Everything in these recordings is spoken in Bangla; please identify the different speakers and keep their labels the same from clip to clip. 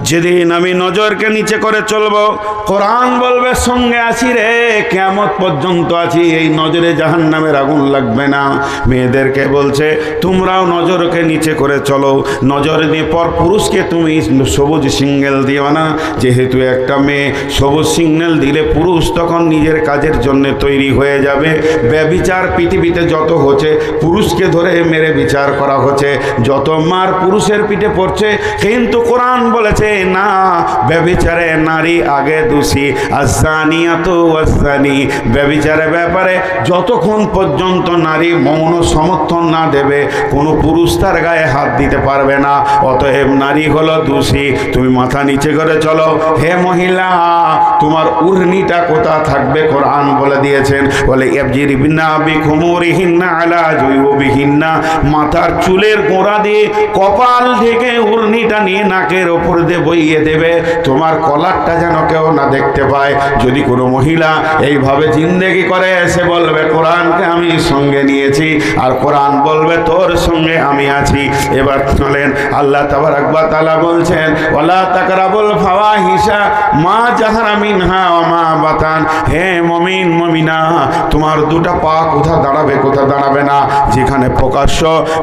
Speaker 1: যেদিন আমি নজরকে নিচে করে চলবো, কোরআন বলবে সঙ্গে আছি রে, কিয়ামত পর্যন্ত আছি, এই নজরে জাহান্নামের আগুন লাগবে না। মেয়েদেরকে বলছে তোমরাও নজরকে নিচে করে চলো, নজর দিয়ে পর পুরুষকে তুমি সবুজ সিগন্যাল দিও না, যেহেতু একটা মেয়ে সবুজ সিগন্যাল দিলে পুরুষ তখন নিজের কাজের জন্য তৈরি হয়ে যাবে। ব্যভিচার পৃথিবীতে যত হচ্ছে, পুরুষকে ধরে মেরে বিচার করা হচ্ছে, যত মার পুরুষের পিঠে পড়ছে, কিন্তু কোরআন বলেছে না, ব্যভিচারে নারী আগে দোষী, আযানিয়াতু ওয়াযানি। ব্যভিচারের ব্যাপারে যতক্ষণ পর্যন্ত নারী মৌন সমর্থন না দেবে, কোনো পুরুষ তার গায়ে হাত দিতে পারবে না। অতএব নারী হলো দোষী। তুমি মাথা নিচে করে চলো। হে মহিলা, তোমার উড়নিটা কোথা থাকবে কোরআন বলে দিয়েছেন, বলে ইয়াবজিরিবিনা বিখুমুরিহিন্না আলা জুয়ুবিহিন্না, মাথার চুলের গোড়া দিয়ে কপাল থেকে উড়নিটা নিয়ে নাকের ওপর দিয়ে বইয়ে দেবে, তোমার কলারটা যেন কেউ না দেখতে পায়। যদি কোনো মহিলা এইভাবে জিন্দেগি করে, এসে বলবে কোরআনকে আমি সঙ্গে নিয়েছি, আর কোরআন বলবে তোর সঙ্গে আমি আছি। এবার চলেন, আল্লাহ তাবারাক ওয়া তাআলা বলছেন ওয়ালা তাকরাবুল ফাওয়াহিশা মা যাহরা মিনহা ওয়া মা বাতান। হে মুমিন মুমিনা, তোমার দুটা পা কোথা দাঁড়াবে কোথা দাঁড়াবে না, যেখানে প্রকাশ্য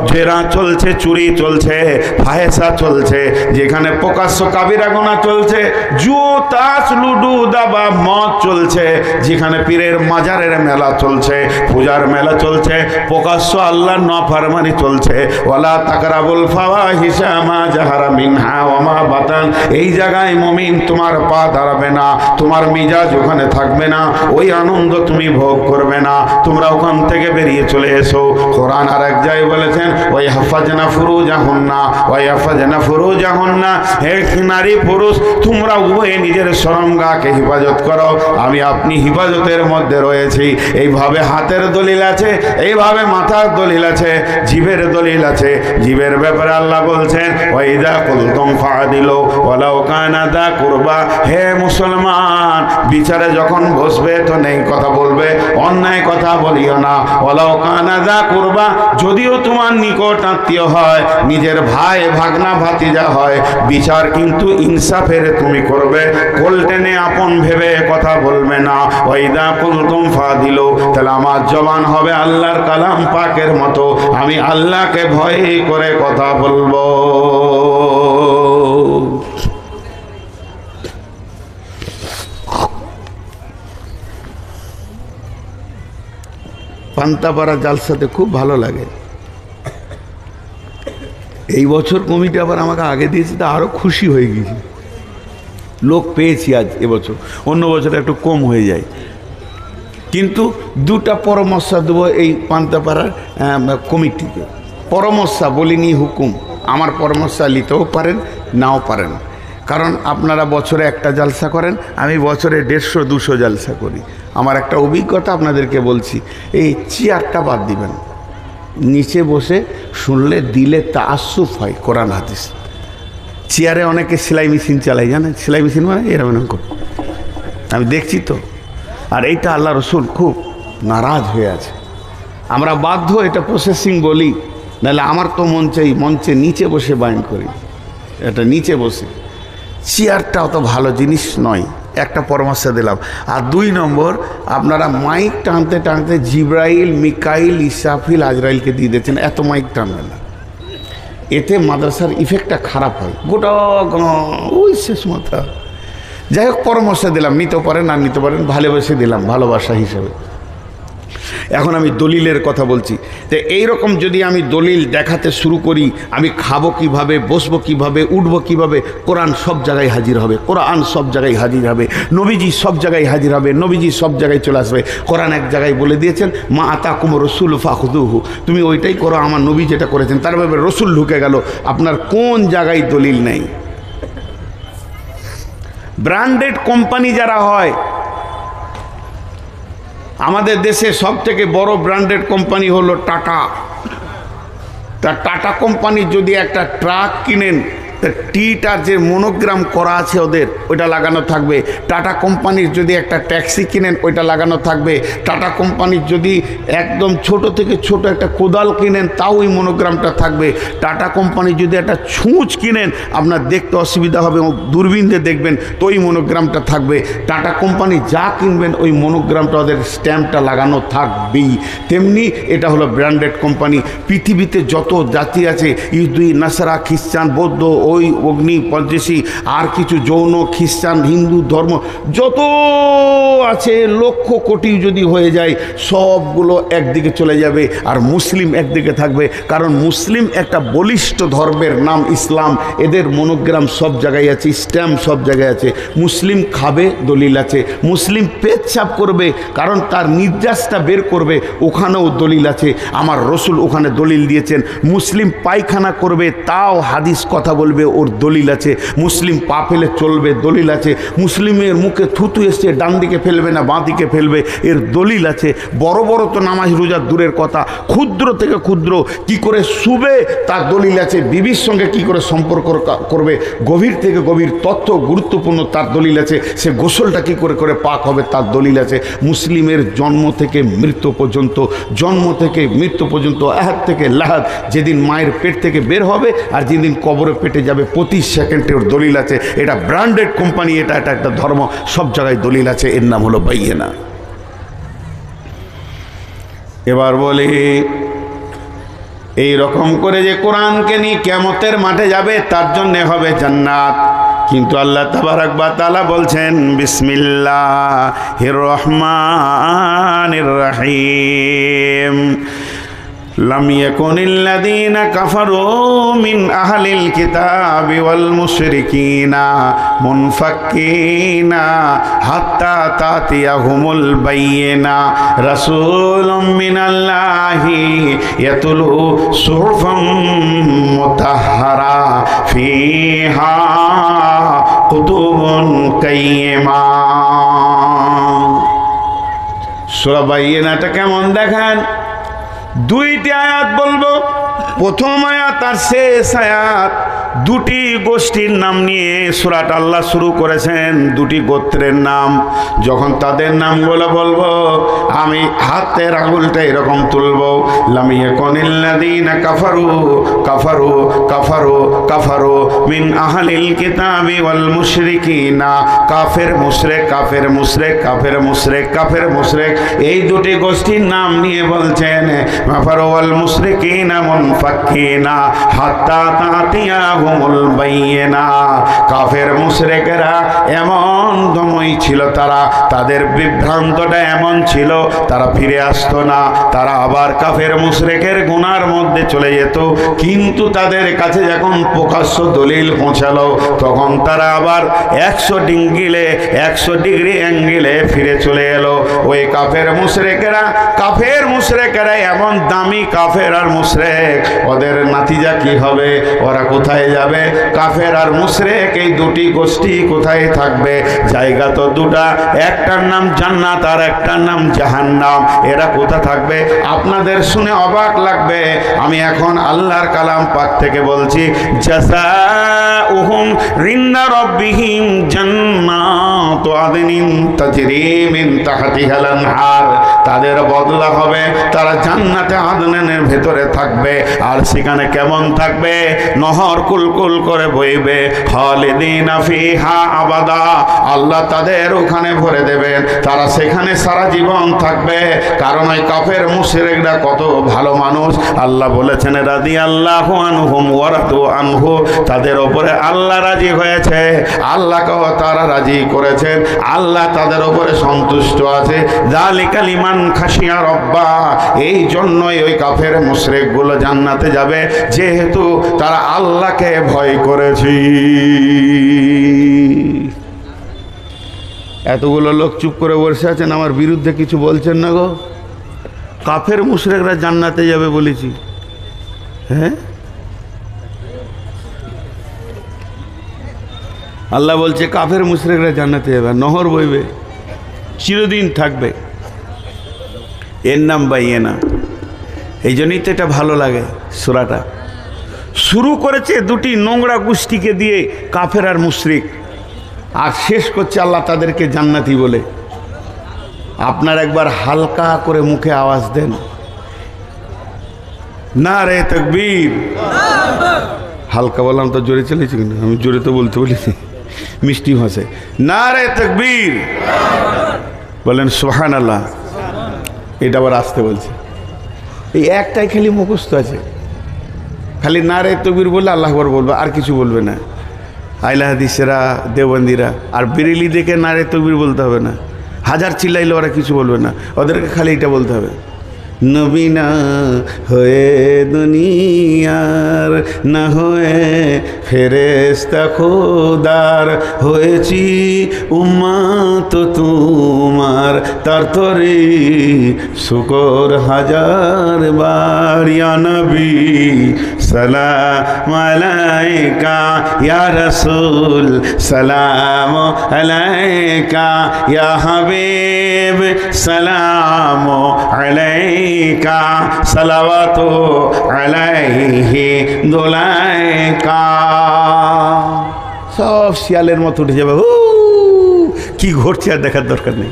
Speaker 1: জেরা চলছে, চুরি চলছে, ফাহেসা চলছে, যেখানে প্রকাশ্য কাবিরা গুনাহ চলছে, জুয়া তাস লুডু দাবা মদ চলছে, যেখানে পীরের মাজারের মেলা চলছে, পূজার মেলা চলছে, প্রকাশ্য আল্লাহর নাফরমানি চলছে। ওয়ালা তাকরাবুল ফাওয়াহিশা মা যাহরা মিনহা ওয়া মা বাতান। এই জায়গায় মুমিন তোমার পা দাঁড়াবে না, তোমার মিজাজ ওখানে থাকবে না, ওই আনন্দ তুমি ভোগ করবে না, তোমরা ওখান থেকে বেরিয়ে চলে এসো। কোরআন আর এক জায়গায় বলেছেন ওই হাফাজনা ফুরুজাহুন্না ওই হাফাজনা ফুরুজাহুন্না। হে নারী পুরুষ, তোমরা উভয়ে নিজের শরমগাহকে হেফাজত করো, আমি আপনি হেফাজতের মধ্যে রয়েছি। এইভাবে হাতের দলিল আছে, এইভাবে মাথার দলিল আছে, জিভের দলিল আছে। জিভের ব্যাপারে আল্লাহ বলছেন ওয়াইদা কুলতুম ফাদিলু ওয়ালাউ কানা দা কুরবা। হে মুসলমান, বিচারে যখন বসবে তো নেই কথা বলবে, অন্যায় কথা বলিও না। ওয়ালাউ কানা দা কুরবা, যদিও তোমার নিকট আত্মীয় হয়, নিজের ভাই ভাগনা ভাতিজা হয়, বিচার কিন্তু ইনসাফের তুমি করবে, কোল টেনে আপন ভেবে কথা বলবে না। ওয়াইদা কুলতুম ফাদিলু, তাহলে আমার জবান হবে আল্লাহর কালাম পাকের মতো, আমি আল্লাহকে ভয় করে কথা বলবো। পান্তাপাড়া জালসাতে খুব ভালো লাগে। এই বছর কমিটি আবার আমাকে আগে দিয়েছে, তা আরও খুশি হয়ে গেছি, লোক পেয়েছি আজ এবছর, অন্য বছর একটু কম হয়ে যায়। কিন্তু দুটা পরামর্শ দেবো এই পান্তাপাড়ার কমিটিকে। পরামর্শ বলিনি, হুকুম। আমার পরামর্শ নিতেও পারেন, নাও পারেন, কারণ আপনারা বছরে একটা জালসা করেন, আমি বছরে 150-200 জালসা করি। আমার একটা অভিজ্ঞতা আপনাদেরকে বলছি, এই চেয়ারটা বাদ দিবেন, নিচে বসে শুনলে দিলে তাআসসুফ হয় কোরআন হাদিস। চেয়ারে অনেকে সেলাই মেশিন চালায়, জানেন সেলাই মেশিন মানে এরকম আমি দেখছি তো। আর এইটা আল্লাহ রসুল খুব নারাজ হয়ে আছে। আমরা বাধ্য এটা প্রসেসিং বলি, নাহলে আমার তো মঞ্চে নিচে বসে বায়ন করি, এটা নিচে বসে। চেয়ারটা অত ভালো জিনিস নয়, একটা পরামর্শ দিলাম। আর 2 নম্বর, আপনারা মাইক টানতে টানতে জিব্রাইল, মিকাইল, ইসরাফিল, আজরাইলকে দিয়ে দিচ্ছেন, এত মাইক টানবেন না, এতে মাদ্রাসার ইফেক্টটা খারাপ হয়। গোটা ওই শেষ মাথা। যাই হোক, পরামর্শ দিলাম, নিতে পারেন না নিতে পারেন, ভালোবেসে দিলাম, ভালোবাসা হিসাবে। এখন আমি দলিলের কথা বলছি। তো এইরকম যদি আমি দলিল দেখাতে শুরু করি, আমি খাবো কিভাবে, বসবো কিভাবে, উঠবো কিভাবে, কোরআন সব জায়গায় হাজির হবে, কোরআন সব জায়গায় হাজির হবে, নবীজি সব জায়গায় হাজির হবে, নবীজি সব জায়গায় চলে আসবে। কোরআন এক জায়গায় বলে দিয়েছেন মা আতাকুম রসুল ফাখুযুহু, তুমি ওইটাই করো, আমার নবী যেটা করেছেন। তার ব্যাপারে রসুল ঢুকে গেল, আপনার কোন জায়গায় দলিল নেই। ব্র্যান্ডেড কোম্পানি যারা হয়, আমাদের দেশে সব থেকে বড় ব্র্যান্ডেড কোম্পানি হলো টাটা। তা টাটা কোম্পানি যদি একটা ট্রাক কিনেন, তা টিটার যে মনোগ্রাম করা আছে ওদের ওইটা লাগানো থাকবে। টাটা কোম্পানির যদি একটা ট্যাক্সি কিনেন ওইটা লাগানো থাকবে। টাটা কোম্পানির যদি একদম ছোট থেকে ছোট একটা কোদাল কিনেন তাও ওই মনোগ্রামটা থাকবে। টাটা কোম্পানির যদি একটা ছুঁচ কিনেন আপনার দেখতে অসুবিধা হবে, দূরবীন দিয়ে দেখবেন তো ওই মনোগ্রামটা থাকবে। টাটা কোম্পানি যা কিনবেন ওই মনোগ্রামটা ওদের স্ট্যাম্পটা লাগানো থাকবেই। তেমনি এটা হলো ব্র্যান্ডেড কোম্পানি। পৃথিবীতে যত জাতি আছে, ইহুদি, নাসারা, খ্রিস্টান, বৌদ্ধ, ওই অগ্নি পঞ্চেশী, আর কিছু জৈন, খ্রিস্টান, হিন্দু ধর্ম যত আছে লক্ষ কোটি যদি হয়ে যায় সবগুলো একদিকে চলে যাবে আর মুসলিম একদিকে থাকবে। কারণ মুসলিম একটা বলিষ্ঠ ধর্মের নাম ইসলাম, এদের মনোগ্রাম সব জায়গায় আছে, স্ট্যাম্প সব জায়গায় আছে। মুসলিম খাবে দলিল আছে, মুসলিম পেচ্ছাপ করবে কারণ তার নির্যাসটা বের করবে ওখানেও দলিল আছে, আমার রসুল ওখানে দলিল দিয়েছেন। মুসলিম পায়খানা করবে তাও হাদিস কথা বলবে, ওর দলিল আছে। মুসলিম পা ফেলে চলবে, দলিল আছে। মুসলিমের মুখে থুতু এসছে ডান দিকে ফেলবে না বাঁ দিকে ফেলবে, এর দলিল আছে। বড় বড় তো নামাজ রোজা দূরের কথা, ক্ষুদ্র থেকে ক্ষুদ্র কি করে শুবে তার দলিল আছে। বিবির সঙ্গে কি করে সম্পর্ক করবে, গভীর থেকে গভীর তথ্য গুরুত্বপূর্ণ তার দলিল আছে। সে গোসলটা কি করে করে পাক হবে তার দলিল আছে। মুসলিমের জন্ম থেকে মৃত্যু পর্যন্ত, জন্ম থেকে মৃত্যু পর্যন্ত, আহাদ থেকে লাহাদ, যেদিন মায়ের পেট থেকে বের হবে আর যেদিন কবরে পেটে যাবে প্রতি সেকেন্ডে ওর দলিল আছে। এটা ব্র্যান্ডেড কোম্পানি, এটা একটা ধর্ম, সব জায়গায় দলিল আছে। এর নাম হলো বাইয়েনা। এবার বলি এই রকম করে যে কোরআনকে নিয়ে কিয়ামতের মাঠে যাবে তার জন্য হবে জান্নাত। কিন্তু আল্লাহ তাবারক ওয়া তাআলা বলছেন বিসমিল্লাহির রহমানির রহিম, লাম ইয়াকুনিল্লাযীনা কাফারু মিন আহলিল কিতাবি ওয়াল মুশরিকিনা মুনফাক্কিনা হাত্তা তাতিয়াহুমুল বায়্যিনা রাসূলুম মিনাল্লাহি ইয়াতলু সুহুফাম মুতাহহারা ফিহা কুতুবুন কাইয়্যিমা। সূরা বায়্যিনাটা কেমন দেখেন, দুইটি আয়াত বলবো। প্রথম আয়াত আর শেষ আয়াত দুটি গোষ্ঠীর নাম নিয়ে সূরাটা আল্লাহ শুরু করেছেন, দুটি গোত্রের নাম। যখন তাদের নামগুলো বলবো আমি হাতের আঙুলটা এরকম তুলবো, লাম ইয়াকুনিল্লাযীনা কাফারু কাফারু কাফারু কাফারু মিন আহলিল কিতাবি ওয়াল মুশরিকিনা, কাফের মুশরিক কাফের মুশরিক কাফের মুশরিক কাফের মুশরিক, এই দুটি গোষ্ঠীর নাম নিয়ে বলছেন কাফারু ওয়াল মুশরিকিনা মুনফাক্কিনা হাত্তা তাতিয়াহুমুল বায়্যিনা। কাফের মুশরিকেরা এমন দমই ছিল, তাদের বিভ্রান্তটা এমন ছিল তারা ফিরে আসতো না, তারা আবার কাফের মুশরিকের গুনার মধ্যে চলে যেত। কিন্তু তাদের কাছে যখন প্রকাশ্য দলিল পৌঁছালো তখন তারা আবার 100 ডিগ্রি অ্যাঙ্গেলে ফিরে চলে এলো। ওই কাফের মুশরিকেরা এমন দামি কাফের আর মুশরিক, ওদের নাতিজা কি হবে, ওরা কোথায় যাবে? কাফের আর মুশরিক এই দুটি গোষ্ঠী কোথায় থাকবে? জায়গা তো দুটা, একটার নাম জান্নাত আর একটার নাম জাহান্নাম। এরা কোথা থাকবে? আপনাদের শুনে অবাক লাগবে, আমি এখন আল্লাহর কালাম পাক থেকে বলছি, জাযাউহুম ইনদা রাব্বিহিম জান্নাতু আদনিন তাজরি মিন তাহতিহাল আনহার। তাদের বদলা হবে তারা জান্নাতে আদনের ভেতরে থাকবে। আর সেখানে কেমন থাকবে? নহর কুলকুল করে বইবে, খালিদিনা ফিহা আবাদা। আল্লাহ তাদের ওখানে ভরে দেবেন, তারা সেখানে সারা জীবন থাকবে। কারণ ওই কাফের মুশরিকরা কত ভালো মানুষ। আল্লাহ বলেছেন রাদিয়াল্লাহু আনহুম ওয়া রাদু আনহু, তাদের উপরে আল্লাহ রাজি হয়েছে, আল্লাহকেও তারা রাজি করেছেন, আল্লাহ তাদের উপরে সন্তুষ্ট আছে। যালিকা লিমান খাশিয়া রব্বা, এই জন্যই ওই কাফের মুশরিকগুলো জান্নাতে যাবে, যেহেতু তারা আল্লাহকে ভয় করেছে। এতগুলো লোক চুপ করে বসে আছেন, আমার বিরুদ্ধে কিছু বলছেন না গো। কাফের মুশরিকরা জান্নাতে যাবে বলেছি, হ্যাঁ? আল্লাহ বলছে কাফের মুশরিকরা জান্নাতে যাবে, নহর বইবে, চিরদিন থাকবে। এর নাম বাইয়েনা। এই জন্যই তো এটা ভালো লাগে সূরাটা। শুরু করেছে দুটি নোংরা গোষ্ঠীকে দিয়ে, কাফের আর মুশরিক, আর শেষ করছে আল্লাহ তাদেরকে জান্নাতি বলে। আপনার একবার হালকা করে মুখে আওয়াজ দেন, নারে তাকবীর। হালকা বললাম তো জোরে চলেছি, কিন্তু আমি জোরে তো বলতে বলিনি, মিষ্টি ভাষায় নারে তাকবীর বলেন, সুবহানাল্লাহ। এটা আবার আসতে বলছে, এই একটাই খালি মুখস্থ আছে, খালি নারে তাকবীর বললে আল্লাহু আকবার বলবে, আর কিছু বলবে না। আইলা হাদিসেরা, দেওবন্দিরা আর বেরেলি দেখে নারে তাকবীর বলতে হবে না, হাজার চিল্লাইলে ওরা কিছু বলবে না, ওদেরকে খালি এটা বলতে হবে, নবী না হয়ে দুনিয়ার, না হয়ে ফেরেশতা খোদার, হয়েছি উম্মত তোমার, তার তরে শুকর হাজার বার। ইয়া নবী সালাম আলাইকা, ইয়া রাসূল সালাম আলাইকা, ইয়া হাবিব সালাম আলাইকা, সালাওয়াতু আলাইহি দোলাইকা। সব শিয়ালের মতো উঠে যাবে, কি ঘটছে আর দেখার দরকার নেই,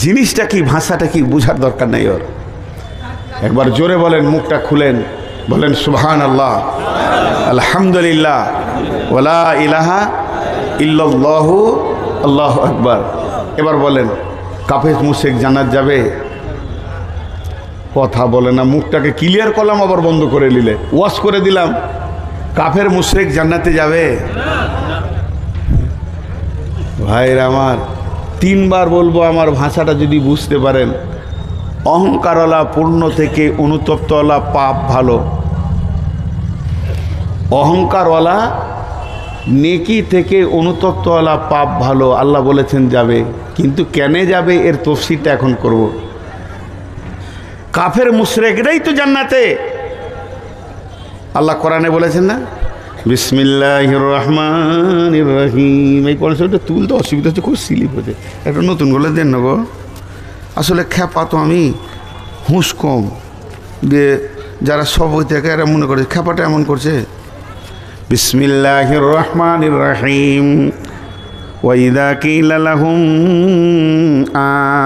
Speaker 1: জিনিসটা কি, ভাষাটা কি বোঝার দরকার নেই ওর। একবার জোরে বলেন, মুখটা খুলেন, বলেন সুবহানাল্লাহ, আলহামদুলিল্লাহ, ওয়ালা ইলাহা ইল্লাল্লাহু, আল্লাহু আকবার। এবার বলেন, কাফের মুশরিক জান্নাত যাবে? কথা বলে না, মুখটাকে ক্লিয়ার করলাম, আবার বন্ধ করে নিলে, ওয়াশ করে দিলাম, কাফের মুশরিক জান্নাতে যাবে? ভাইরা আমার, তিনবার বলবো, আমার ভাষাটা যদি বুঝতে পারেন। অহংকারওয়ালা পূর্ণ থেকে অনুতপ্তওয়ালা পাপ ভালো, অহংকারওয়ালা নেকি থেকে অনুতপ্তওয়ালা পাপ ভালো। আল্লাহ বলেছেন যাবে, কিন্তু কেন যাবে এর তফসিরটা এখন করব। কাফের মুশরিকরাই তো জান্নাতে। আল্লাহ কোরআনে বলেছেন না, বিসমিল্লাহির রহমানির রহিম। এই পড়াশোনাটা তুলতে অসুবিধা হচ্ছে, খুব স্লিপ হচ্ছে, একটা নতুন বলে দেন না গো। আসলে খ্যাপা তো আমি, হুঁশ কম দিয়ে যারা সব থেকে এরা মনে করে খ্যাপাটা এমন করছে। বিসমিল্লাহির রহমানির রহিম। ওয়াইদা কিলা লাহুম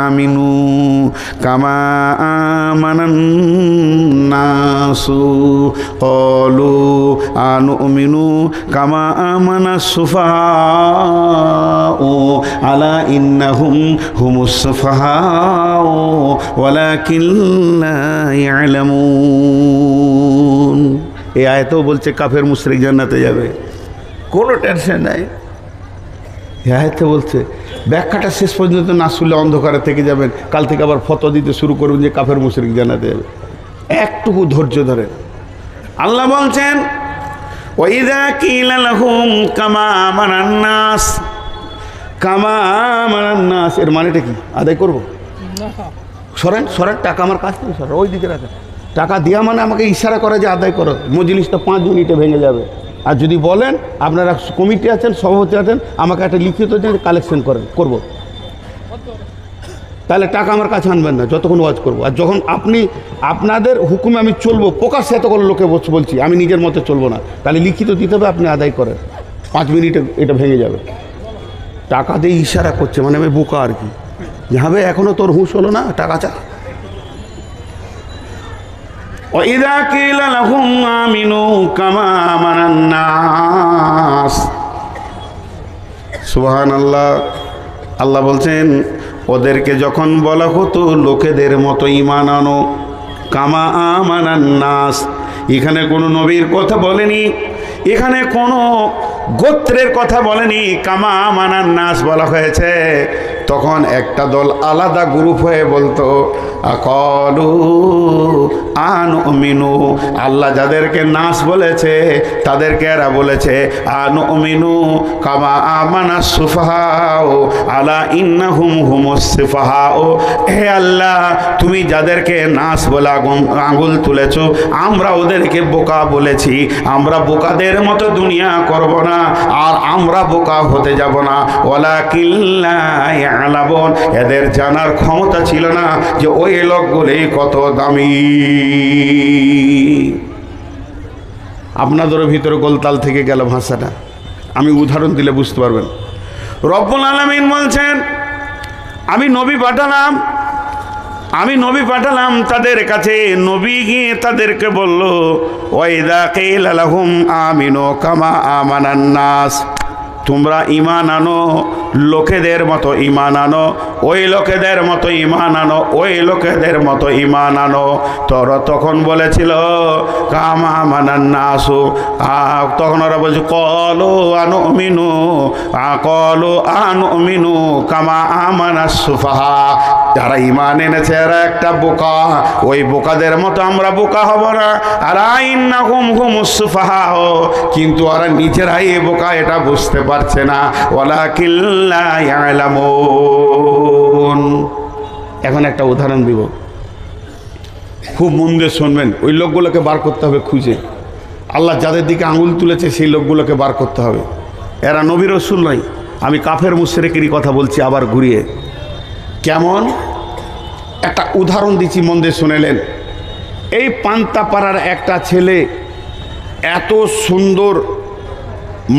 Speaker 1: আমিনু কামা আমানান নাসু ক্বালু আনুমিনু কামা আমানাস সুফাহাউ আলা ইন্নাহুম হুমুস সুফাহাউ ওয়ালাকিন লা ইয়ালামুন। এই আয়াতেও বলছে কাফের মুশরিক জান্নাতে যাবে, কোনো টেনশন নাই। আয়াতে বলছে, ব্যাখ্যাটা শেষ পর্যন্ত না শুনলে অন্ধকারে থেকে যাবেন, কাল থেকে আবার ফতোয়া দিতে শুরু করবেন যে কাফের মুশরিক জান্নাতে যাবে। একটুকু ধৈর্য ধরেন। আল্লাহ বলছেন, ওয়াইদা কিলা লাহুম কামা আমানান নাস, কামা আমানান নাস এর মানেটা কি? আদায় করবো? সরেন সরেন, টাকা আমার কাছ থেকে সরেন, ওই দিকে রাখেন। টাকা দেওয়া মানে আমাকে ইশারা করে যে আদায় করো, মজলিসটা 5 মিনিটে ভেঙে যাবে। আর যদি বলেন আপনারা কমিটি আছেন, সভাপতি আছেন, আমাকে একটা লিখিত দিয়ে কালেকশন করব, তাহলে টাকা আমার কাছে আনবেন না যতক্ষণ ওয়াজ করব। আর যখন আপনাদের হুকুমে আমি চলবো, প্রকাশ্যে এত করে লোকে বলছি, আমি নিজের মতে চলবো না, তাহলে লিখিত দিতে হবে, আপনি আদায় করেন, 5 মিনিটে এটা ভেঙে যাবে। টাকা দিয়ে ইশারা করছে, মানে আমি বোকা আর কি, যাবে এখনও তোর হুঁশ হলো না, টাকা চা। وَإِذَا قِيلَ لَهُمْ آمِنُوا كَمَا آمَنَ النَّاسُ। সুবহানাল্লাহ। আল্লাহ বলছেন, ওদেরকে যখন বলা হতো লোকেদের মতো ঈমান আনো, কামা আমানান নাস, এখানে কোনো নবীর কথা বলেনি, এখানে কোনো গোত্রের কথা বলেনি, কামা আমানান নাস বলা হয়েছে। তখন একটা দল আলাদা গ্রুপ হয়ে বলতো, আকালু আনুমিনু, আল্লাহ যাদেরকে নাস বলেছে তাদেরকে এরা বলেছে আনুমিনু কামা আমানাস সুফাহাউ আলা ইন্নাহুম হুমুস সুফাহাউ। হে আল্লাহ, তুমি যাদেরকে নাস বলে আঙুল তুলেছো, আমরা ওদেরকে বোকা বলেছি, আমরা বোকাদের মতো দুনিয়া করব না, আর আমরা বোকা হতে যাব না। ওয়ালাকিন লা ইয়ালামুন, এদের জানার ক্ষমতা ছিল না যে ওই লোকগুলি কত দামি। আপনাদেরও ভিতরে গোলতাল থেকে গেল ভাষাটা, আমি উদাহরণ দিলে বুঝতে পারবেন। রব্বুল আলামিন বলছেন আমি নবী পাঠালাম তাদের কাছে। নবী গিয়ে তাদেরকে বলল ওয়াইদা কিলা লাহুম আমিনু কামা আমানান নাস, তোমরা ঈমান আনো লোকেদের মতো ঈমান আনো, ওই লোকেদের মতো ঈমান আনো, ওই লোকেদের মতো ঈমান আনো। তোরা তখন বলেছিল কামা আমানান নাসু, তখন ওরা বলছে কলু আনুমিনু কামা আমানাস সুফাহা, যারা ঈমান এনেছে এরা একটা বোকা, ওই বোকাদের মতো আমরা বোকা হব না। আর ইন্নাহুম হুমুস সুফাহা, কিন্তু ওরা নিজেরাই বোকা, এটা বুঝতে পারছে না। ওয়ালাকিন লা ইয়ালামুন। এখন একটা উদাহরণ দিব, খুব মন দিয়ে শুনবেন। ওই লোকগুলোকে বার করতে হবে খুঁজে, আল্লাহ যাদের দিকে আঙুল তুলেছে সেই লোকগুলোকে বার করতে হবে। এরা নবী রাসূল নয়, আমি কাফের মুশরিকেরই কথা বলছি আবার ঘুরিয়ে। কেমন একটা উদাহরণ দিচ্ছি, মন দিয়ে শুনেলেন। এই পান্তাপাড়ার একটা ছেলে এত সুন্দর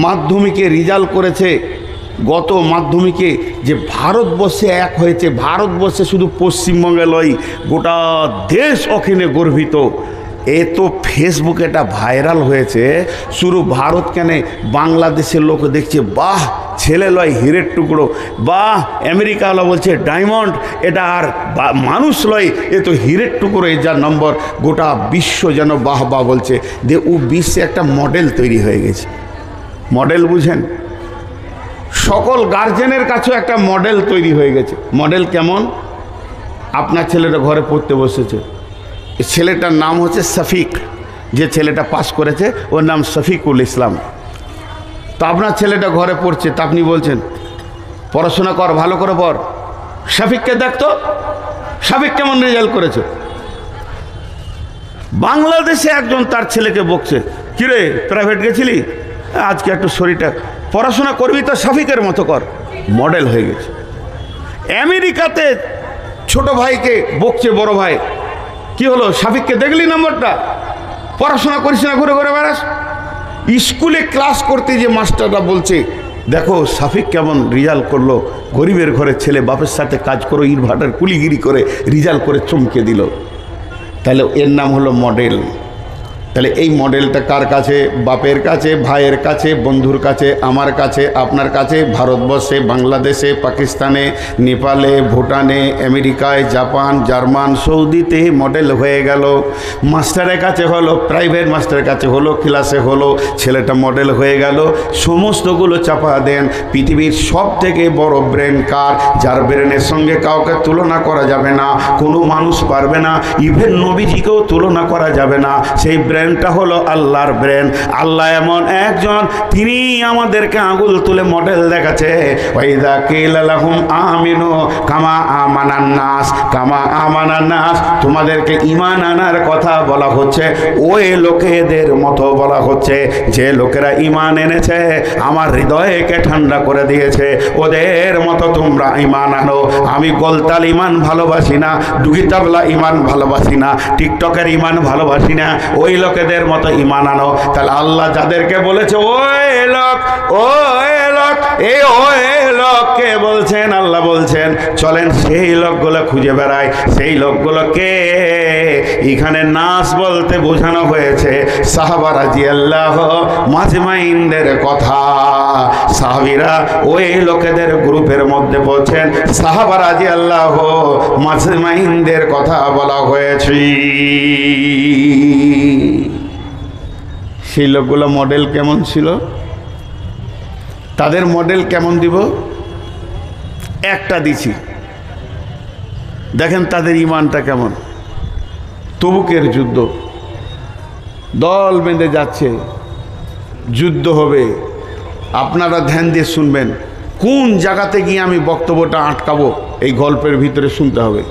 Speaker 1: মাধ্যমিকে রেজাল্ট করেছে, গত মাধ্যমিকে, যে ভারতবর্ষে এক হয়েছে। ভারতবর্ষে শুধু পশ্চিমবঙ্গে নয়, গোটা দেশ ওখানে গর্বিত। এ তো ফেসবুকে এটা ভাইরাল হয়েছে, শুধু ভারত কেন, বাংলাদেশের লোক দেখছে বাহ ছেলে লয় হীরের টুকরো, বাহ আমেরিকাওয়ালা বলছে ডায়মন্ড, এটা আর মানুষ লয়, এ তো হীরের টুকরো, এ যার নম্বর। গোটা বিশ্ব যেন বাহ বাহ বলছে, যে ও বিশ্বে একটা মডেল তৈরি হয়ে গেছে। মডেল বুঝেন, সকল গার্জেনের কাছেও একটা মডেল তৈরি হয়ে গেছে। মডেল কেমন? আপনার ছেলেটা ঘরে পড়তে বসেছে, ছেলেটার নাম হচ্ছে শফিক, যে ছেলেটা পাস করেছে ওর নাম শফিকুল ইসলাম। তো আপনার ছেলেটা ঘরে পড়ছে, তা আপনি বলছেন পড়াশোনা কর, ভালো করে পড়, শফিককে দেখতো শফিক কেমন রেজাল্ট করেছে। বাংলাদেশে একজন তার ছেলেকে বকছে, কিরে প্রাইভেট গেছিলি, আজকে একটু শরীরটা, পড়াশোনা করবি তো শফিকের মতো কর, মডেল হয়ে গেছে। আমেরিকাতে ছোট ভাইকে বকছে বড় ভাই, কি হলো শফিককে দেখলি নম্বরটা, পড়াশোনা করিস না, ঘুরে ঘুরে বেড়াস। স্কুলে ক্লাস করতে যে মাস্টাররা বলছে দেখো শফিক কেমন রেজাল্ট করলো, গরিবের ঘরের ছেলে, বাপের সাথে কাজ করো, ইটভাটার কুলিগিরি করে রেজাল্ট করে চমকে দিল। তাহলে এর নাম হলো মডেল। তাহলে এই মডেলটা কার কাছে? বাপের কাছে, ভাইয়ের কাছে, বন্ধুর কাছে, আমার কাছে, আপনার কাছে। ভারতবর্ষে, বাংলাদেশে, পাকিস্তানে, নেপালে, ভুটানে, আমেরিকায়, জাপান, জার্মান, সৌদিতে মডেল হয়ে গেল। মাস্টারের কাছে হলো, প্রাইভেট মাস্টারের কাছে হলো, ক্লাসে হলো, ছেলেটা মডেল হয়ে গেল। সমস্তগুলো চাপা দেন। পৃথিবীর সব থেকে বড় ব্রেন কার? যার ব্রেনের সঙ্গে কাউকে তুলনা করা যাবে না, কোনো মানুষ পারবে না, ইভেন নবীজিকেও তুলনা করা যাবে না। সেই ব্রেনটা হলো আল্লাহর ব্রেন। আল্লাহ এমন একজন, তিনি আমাদেরকে আঙুল তুলে মডেল দেখাচ্ছে। ওয়াইদা কিলা লাহুম আমিনু কামা আমানান নাস, কামা আমানান নাস, তোমাদেরকে ঈমান আনার কথা বলা হচ্ছে, ওই লোকেদের মতো বলা হচ্ছে যে লোকেরা ঈমান এনেছে, আমার হৃদয়কে ঠান্ডা করে দিয়েছে, ওদের মতো তোমরা ঈমান আনো। আমি গোলতাল ঈমান ভালোবাসি না, দুগিতাবলা ঈমান ভালোবাসি না, টিকটকের ঈমান ভালোবাসি না, ওই লোকেদের মতো ঈমান আনো। তাহলে আল্লাহ যাদেরকে বলেছে ওই লোক, ওই লোক, এই ওই লোককে বলছেন, আল্লাহ বলছেন চলেন সেই লোকগুলো খুঁজে বেড়ায়। সেই লোকগুলোকে এখানে নাস বলতে বোঝানো হয়েছে সাহাবা রাদিয়াল্লাহু মাজমাইনদের কথা। সাহাবীরা ওই লোকেদের গ্রুপের মধ্যে পড়ছেন, সাহাবা রাদিয়াল্লাহু মাজমাইনদের কথা বলা হয়েছে। সেই লোকগুলো মডেল কেমন ছিল? তাদের মডেল কেমন দিব? একটা দিছি, দেখেন তাদের ঈমানটা কেমন। তবুকের যুদ্ধ, দল বেঁধে যাচ্ছে, যুদ্ধ হবে। আপনারা ধ্যান দিয়ে শুনবেন, কোন জায়গাতে গিয়ে আমি বক্তব্যটা আটকাবো এই গল্পের ভিতরে শুনতে হবে।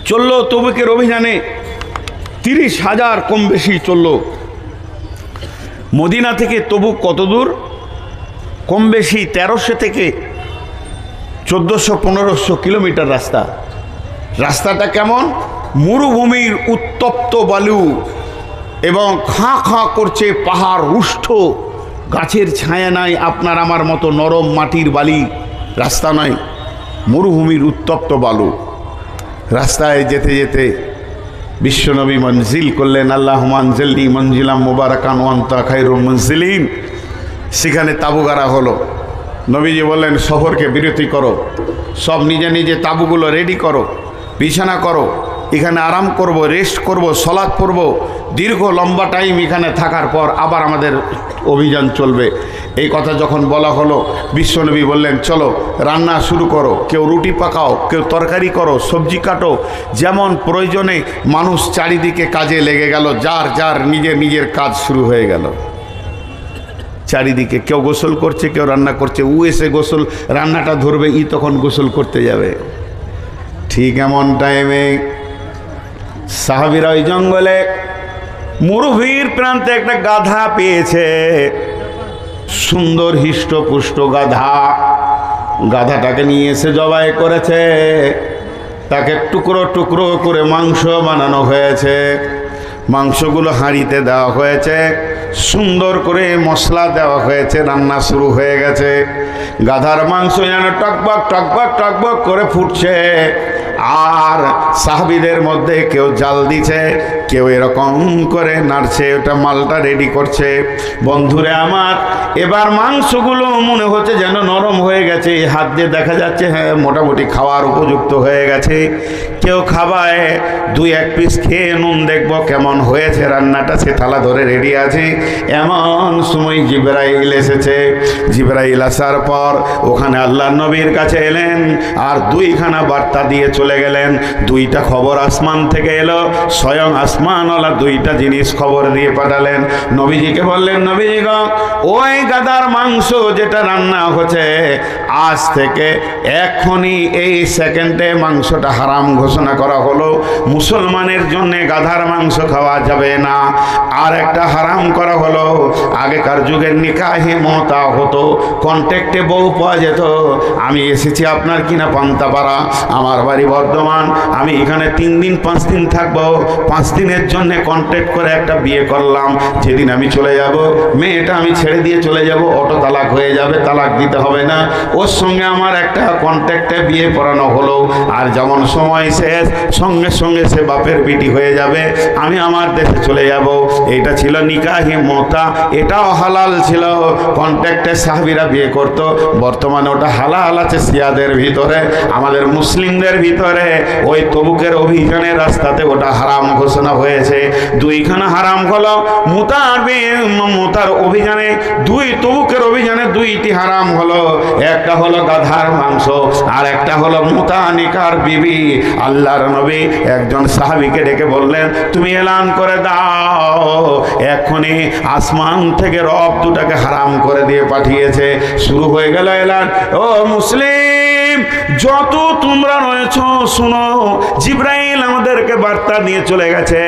Speaker 1: চললো তবুকের অভিযানে, 30,000 কম বেশি চলল। মদিনা থেকে তবুক কত দূর? কম বেশি 1300 থেকে 1400-1500 কিলোমিটার রাস্তা। রাস্তাটা কেমন? মরুভূমির উত্তপ্ত বালু, এবং খাঁ খাঁ করছে, পাহাড় রুষ্ট, গাছের ছায়া নাই, আপনার আমার মতো নরম মাটির বালি রাস্তা নাই, মরুভূমির উত্তপ্ত বালু। রাস্তায় যেতে যেতে বিশ্বনবী মঞ্জিল করলেন, আল্লাহ মানজিলনি মঞ্জিলাম মুবারাকান ওয়া আনতা খায়রুল মুনজিলিন। সেখানে তাবু গাড়া হলো। নবীজি বললেন, সফরকে বিরতি করো, সব নিজে নিজে তাবুগুলো রেডি করো, বিছানা করো, এখানে আরাম করব, রেস্ট করব, সলাৎ পড়ব। দীর্ঘ লম্বা টাইম এখানে থাকার পর আবার আমাদের অভিযান চলবে। এই কথা যখন বলা হলো, বিশ্বনবী বললেন, চলো রান্না শুরু করো, কেউ রুটি পাকাও, কেউ তরকারি করো, সবজি কাটো। যেমন প্রয়োজনে মানুষ চারিদিকে কাজে লেগে গেল, যার যার নিজের নিজের কাজ শুরু হয়ে গেল। চারিদিকে কেউ গোসল করছে, কেউ রান্না করছে। ও এসে গোসল রান্নাটা ধরবে, ই তখন গোসল করতে যাবে। ঠিক এমন টাইমে সাহাবীরা ওই জঙ্গলে মরুভূমির প্রান্তে একটা গাধা পেয়েছে, সুন্দর হৃষ্টপুষ্ট গাধা। গাধাটাকে নিয়ে এসে জবাই করেছে, তাকে টুকরো টুকরো করে মাংস বানানো হয়েছে। মাংসগুলো হাঁড়িতে দেওয়া হয়েছে, সুন্দর করে মশলা দেওয়া হয়েছে, রান্না শুরু হয়ে গেছে। গাধার মাংস যেন টকবক টকবক টকবক করে ফুটছে। আর সাহাবীদের মধ্যে কেউ জাল দিছে, কেউ এরকম করে নাড়ছে, ওটা মালটা রেডি করছে। বন্ধুরে আমার, এবার মাংসগুলো মনে হচ্ছে যেন নরম হয়ে গেছে, হাত দিয়ে দেখা যাচ্ছে হ্যাঁ মোটামুটি খাওয়ার উপযুক্ত হয়ে গেছে। কেউ খাবায়, দুই এক পিস খেয়ে নুন দেখবো কেমন হয়েছে রান্নাটা, সে থালা ধরে রেডি আছে। এমন সময় জিবরাইল এসেছে। জিবরাইল আসার পর ওখানে আল্লাহ নবীর কাছে এলেন আর দুইখানা বার্তা দিয়ে চলে গেলেন। দুইটা খবর আসমান থেকে এলো, স্বয়ং আসমানওয়ালা দুইটা জিনিস খবর দিয়ে পাঠালেন। নবীজিকে বললেন, নবীজি গো, ওই গাদার মাংস যেটা রান্না হচ্ছে, আজ থেকে এখনই এই সেকেন্ডে মাংসটা হারাম ঘোষণা করা হলো। মুসলমানের জন্য গাধার মাংস খাওয়া যাবে না। আর একটা হারাম করা হলো, আগেকার যুগের নিকাহে মতা হতো, কন্ট্যাক্টে বউ পাওয়া যেত। আমি এসেছি আপনার কিনা পান্তাপাড়া, আমার বাড়ি বর্ধমান, আমি এখানে 3 দিন 5 দিন থাকবো। 5 দিনের জন্য কন্ট্যাক্ট করে একটা বিয়ে করলাম। যেদিন আমি চলে যাব, মেয়েটা আমি ছেড়ে দিয়ে চলে যাব, অটো তালাক হয়ে যাবে, তালাক দিতে হবে না। ওর সঙ্গে আমার একটা কন্ট্যাক্টে বিয়ে পড়ানো হলো। আর যেমন সময় শেষ, সঙ্গে সঙ্গে সে বাপের বিটি হয়ে যাবে, আমি আমার দেশে চলে যাব। এটা ছিল নিকাহি মতা, এটাও হালাল ছিল। কন্ট্যাক্টে সাহাবীরা বিয়ে করত। বর্তমানে ওটা হালাল আছে শিয়াদের ভিতরে, আমাদের মুসলিমদের ভিতরে। ওই তবুকের অভিযানের রাস্তাতে ওটা হারাম ঘোষণা হয়েছে। দুইখানা হারাম হলো। মুতার অভিযানে, তবুকের অভিযানে দুইটি হারাম হলো। একটা হলো গাধার মাংস, আর একটা হলো মুতানিকার বিবি। আল্লাহর নবী একজন সাহাবীকে ডেকে বললেন, তুমি এলান করে দাও, এখনই আসমান থেকে রব দুটাকে হারাম করে দিয়ে পাঠিয়েছে। শুরু হয়ে গেল এলান। ও মুসলিম, যত তোমরা রয়েছ শুনো, জিবরাইল আমাদেরকে বার্তা নিয়ে চলে গেছে।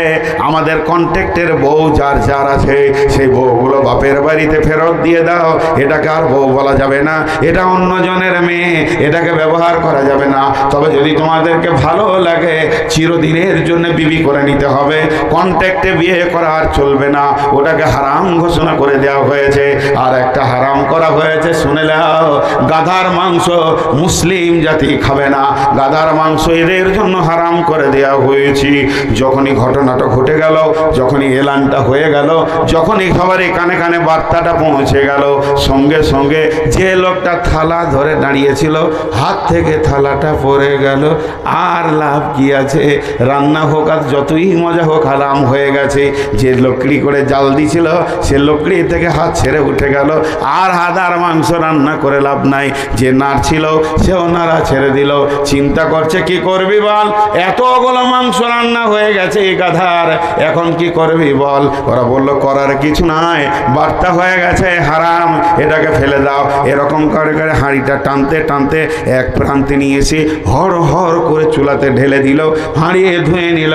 Speaker 1: আমাদের কন্ট্যাক্টের বউ যার যার আছে, সেই বউগুলো বাপের বাড়িতে ফেরত দিয়ে দাও। এটাকে আর বউ বলা যাবে না, এটা অন্যজনের মেয়ে, এটাকে ব্যবহার করা যাবে না। তবে যদি তোমাদেরকে ভালো লাগে, চিরদিনের জন্য বিবি করে নিতে হবে। কন্ট্যাক্টে বিয়ে করা আর চলবে না, ওটাকে হারাম ঘোষণা করে দেওয়া হয়েছে। আর একটা হারাম করা হয়েছে, শুনে নাও, গাধার মাংস মুসলিম জাতি খাবে না। গাধার মাংস এদের জন্য হারাম করে দেওয়া হয়েছে। যখনই ঘটনাটা ঘটে গেল, যখনই এলানটা হয়ে গেল, যখনই সবারই কানে কানে বার্তাটা পৌঁছে গেল, সঙ্গে সঙ্গে যে লোকটা থালা ধরে দাঁড়িয়েছিল, হাত থেকে থালাটা পড়ে গেল। আর লাভ কি আছে? রান্না হোক আর যতই মজা হোক, হারাম হয়ে গেছে। যে লকড়ি করে জাল দিছিল, সে লকড়ি থেকে হাত ছেড়ে উঠে গেল। আর হাদার মাংস রান্না করে লাভ নাই। যে নাড়ছিল, সেও নাড়া ছেড়ে দিল। চিন্তা করছে কি করবি বল, এতগুলো মাংস রান্না হয়ে গেছে এই গাধার, এখন কি করবি বল? ওরা বলল, করার কিছু নাই, বার্তা হয়ে গেছে হারাম, এটাকে ফেলে দাও। এরকম করে করে হাঁড়িটা টানতে টানতে এক প্রান্তে নিয়ে এসে হর হর করে চুলাতে ঢেলে দিল, হাঁড়িয়ে ধুয়ে নিল।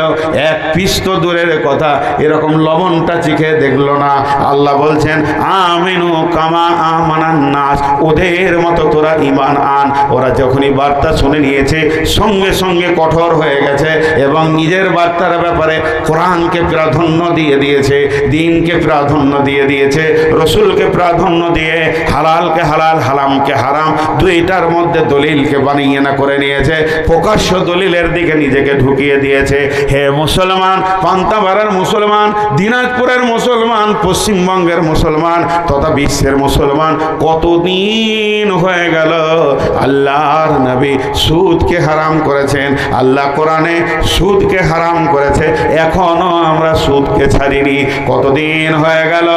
Speaker 1: এক পিস তো দূরের কথা, এরকম লবণটা চিখে দেখলো না। আল্লাহ বলছেন, আমিনু কামা আমানান নাস, ওদের মতো তোরা ঈমান আন। ওরা যখনই বার্তা শুনে নিয়েছে সঙ্গে সঙ্গে কঠোর হয়ে গেছে এবং নিজের বার্তার ব্যাপারে কোরআনকে প্রাধান্য দিয়ে দিয়েছে, দ্বীনকে প্রাধান্য দিয়ে দিয়েছে, রসুলকে প্রাধান্য দিয়ে হালালকে হালাল, হারামকে হারাম, দুইটার মধ্যে দলিলকে বানিয়ে না করে নিয়েছে, প্রকাশ্য দলিলের দিকে নিজেকে ঢুকিয়ে দিয়েছে। হে মুসলমান, পান্তাপাড়ার মুসলমান, দিনাজপুরের মুসলমান, পশ্চিমবঙ্গের মুসলমান তথা বিশ্বের মুসলমান, কতদিন হয়ে গেল আল্লাহর নবী সুদকে হারাম করেছেন, আল্লাহ কোরআনে সুদকে হারাম করেছে, এখনো আমরা সুদকে ছাড়িনি। কতদিন হয়ে গেল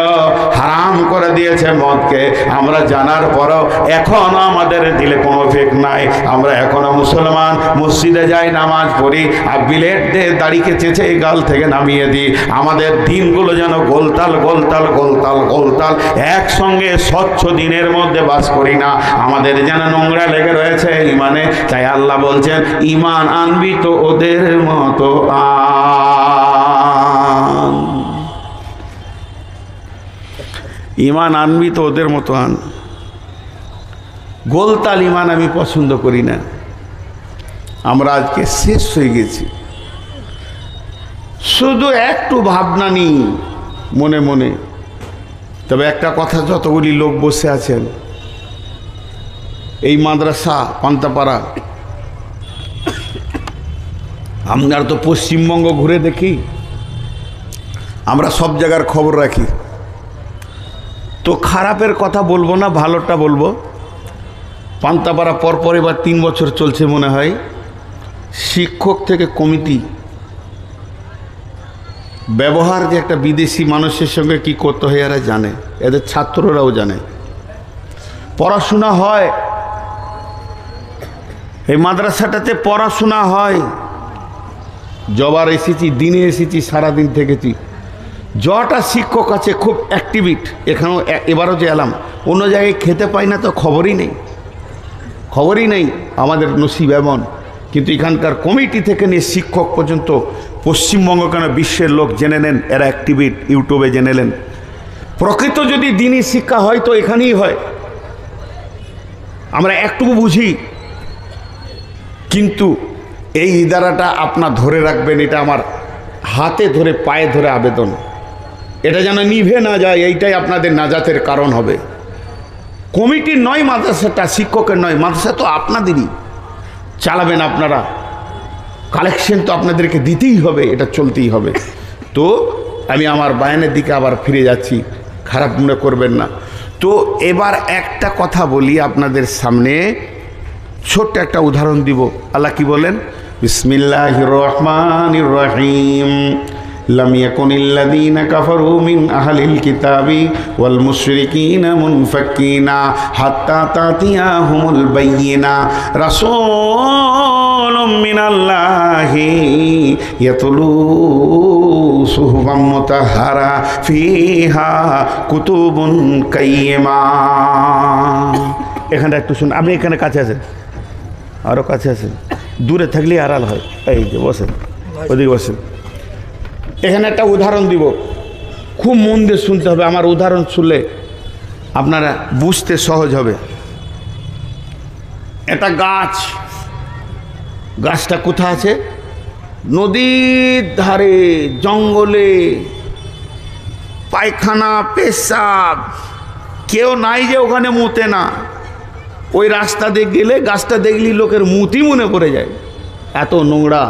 Speaker 1: হারাম করে দিয়েছে মদকে, আমরা জানার পরও এখনো আমাদের দিলে কোনো ফেক নাই। আমরা এখনো মুসলমান, মসজিদে যাই, নামাজ পড়ি, আর বিলেট দিয়ে দাড়িকে চেঁচে গাল থেকে নামিয়ে দিই। আমাদের দিনগুলো যেন গোলতাল গোলতাল গোলতাল গোলতাল একসঙ্গে স্বচ্ছ দিনের মধ্যে বাস করি না, আমাদের যেন নোংরা লেগে রয়েছে ইমানে। তাই আল্লাহ বলছেন ইমান আনবি তো ওদের মতো আন, ইমান আনবি তো ওদের মতো আন। গোলতাল ইমান আমি পছন্দ করি না। আমরা আজকে শেষ হয়ে গেছি, শুধু একটু ভাবনা নিই মনে মনে। তবে একটা কথা, যতগুলি লোক বসে আছেন এই মাদ্রাসা পান্তাপাড়া, আমরা তো পশ্চিমবঙ্গ ঘুরে দেখি, আমরা সব জায়গার খবর রাখি, তো খারাপের কথা বলবো না, ভালোটা বলবো। পান্তাপাড়া পরপর এবার 3 বছর চলছে মনে হয়, শিক্ষক থেকে কমিটি ব্যবহার যে একটা বিদেশি মানুষের সঙ্গে কি করতে হয় এরা জানে, এদের ছাত্ররাও জানে। পড়াশোনা হয় এই মাদ্রাসাটাতে, পড়াশোনা হয়। জবার এসেছি, দিনে এসেছি, সারাদিন থেকেছি। যটা শিক্ষক আছে খুব অ্যাক্টিভিট, এখানেও এবারও যে এলাম, অন্য জায়গায় খেতে পাই না তো খবরই নেই, খবরই নেই আমাদের নসিব এমন। কিন্তু এখানকার কমিটি থেকে নিয়ে শিক্ষক পর্যন্ত পশ্চিমবঙ্গ কেন বিশ্বের লোক জেনে নেন, এরা অ্যাক্টিভিট, ইউটিউবে জেনে নেন। প্রকৃত যদি দিনই শিক্ষা হয় তো এখানেই হয়, আমরা একটু বুঝি। কিন্তু এই ইদারাটা আপনার ধরে রাখবেন, এটা আমার হাতে ধরে পায়ে ধরে আবেদন, এটা যেন নিভে না যায়, এইটাই আপনাদের নাজাতের কারণ হবে। কমিটির নয় মাদ্রাসাটা, শিক্ষকের নয়, মাদ্রাসা তো আপনাদেরই, চালাবেন আপনারা, কালেকশন তো আপনাদেরকে দিতেই হবে, এটা চলতেই হবে। তো আমি আমার বায়ানের দিকে আবার ফিরে যাচ্ছি, খারাপ মনে করবেন না। তো এবার একটা কথা বলি আপনাদের সামনে, ছোট্ট একটা উদাহরণ দিব। আল্লাহ কি বলেন? বিসমিল্লাহির রহমানির রহিম। লাম ইয়াকুনিল্লাযীনা কাফারু মিন আহলিল কিতাবি ওয়াল মুশরিকিনা মুনফাক্কিনা হাত্তা তাতিয়াহুমুল বায়্যিনা রাসূলুম মিনাল্লাহি ইয়াতলু সুহুফাম মুতাহহারা ফিহা কুতুবুন কাইয়্যিমা। এখানে একটু শুনুন, আপনি এখানে কাছে আছেন, আরও কাছে আছেন, দূরে থাকলে আড়াল হয়। এই যে বসেন, ওদিকে বসেন। এখানে একটা উদাহরণ দিব, খুব মন দিয়ে শুনতে হবে, আমার উদাহরণ শুনলে আপনারা বুঝতে সহজ হবে। একটা গাছ, গাছটা কোথায় আছে? নদীর ধারে, জঙ্গলে, পায়খানা পেশাব কেউ নাই যে ওখানে মুতে না। ওই রাস্তা দিয়ে গেলে গাছটা দেখলি লোকের মুতি মনে পড়ে যায়, এত নোংরা।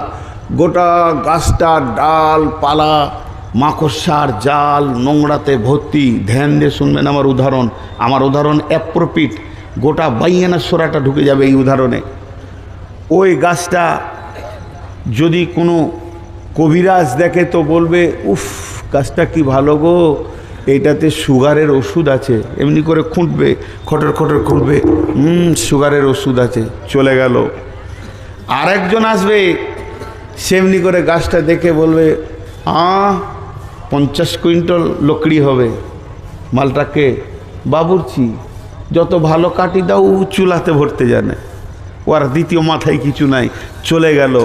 Speaker 1: গোটা গাছটা ডাল পালা মাকড়সার জাল নোংরাতে ভর্তি। ধ্যান দিয়ে শুনবেন আমার উদাহরণ, আমার উদাহরণ অ্যাপ্রোপ্রিয়েট, গোটা বাইয়ানা সোরাটা ঢুকে যাবে এই উদাহরণে। ওই গাছটা যদি কোনো কবিরাজ দেখে তো বলবে, উফ গাছটা কি ভালো গো, এইটাতে সুগারের ওষুধ আছে। এমনি করে খুঁটবে, খটর খটর খুঁটবে, সুগারের ওষুধ আছে, চলে গেল। আরেকজন আসবে, সেমনি করে গাছটা দেখে বলবে, 50 কুইন্টাল লকড়ি হবে। মালটাকে বাবুর্চি, যত ভালো কাটি দাও চুলাতে ভরতে জানে, ও আর দ্বিতীয় মাথায় কিছু নাই, চলে গেল।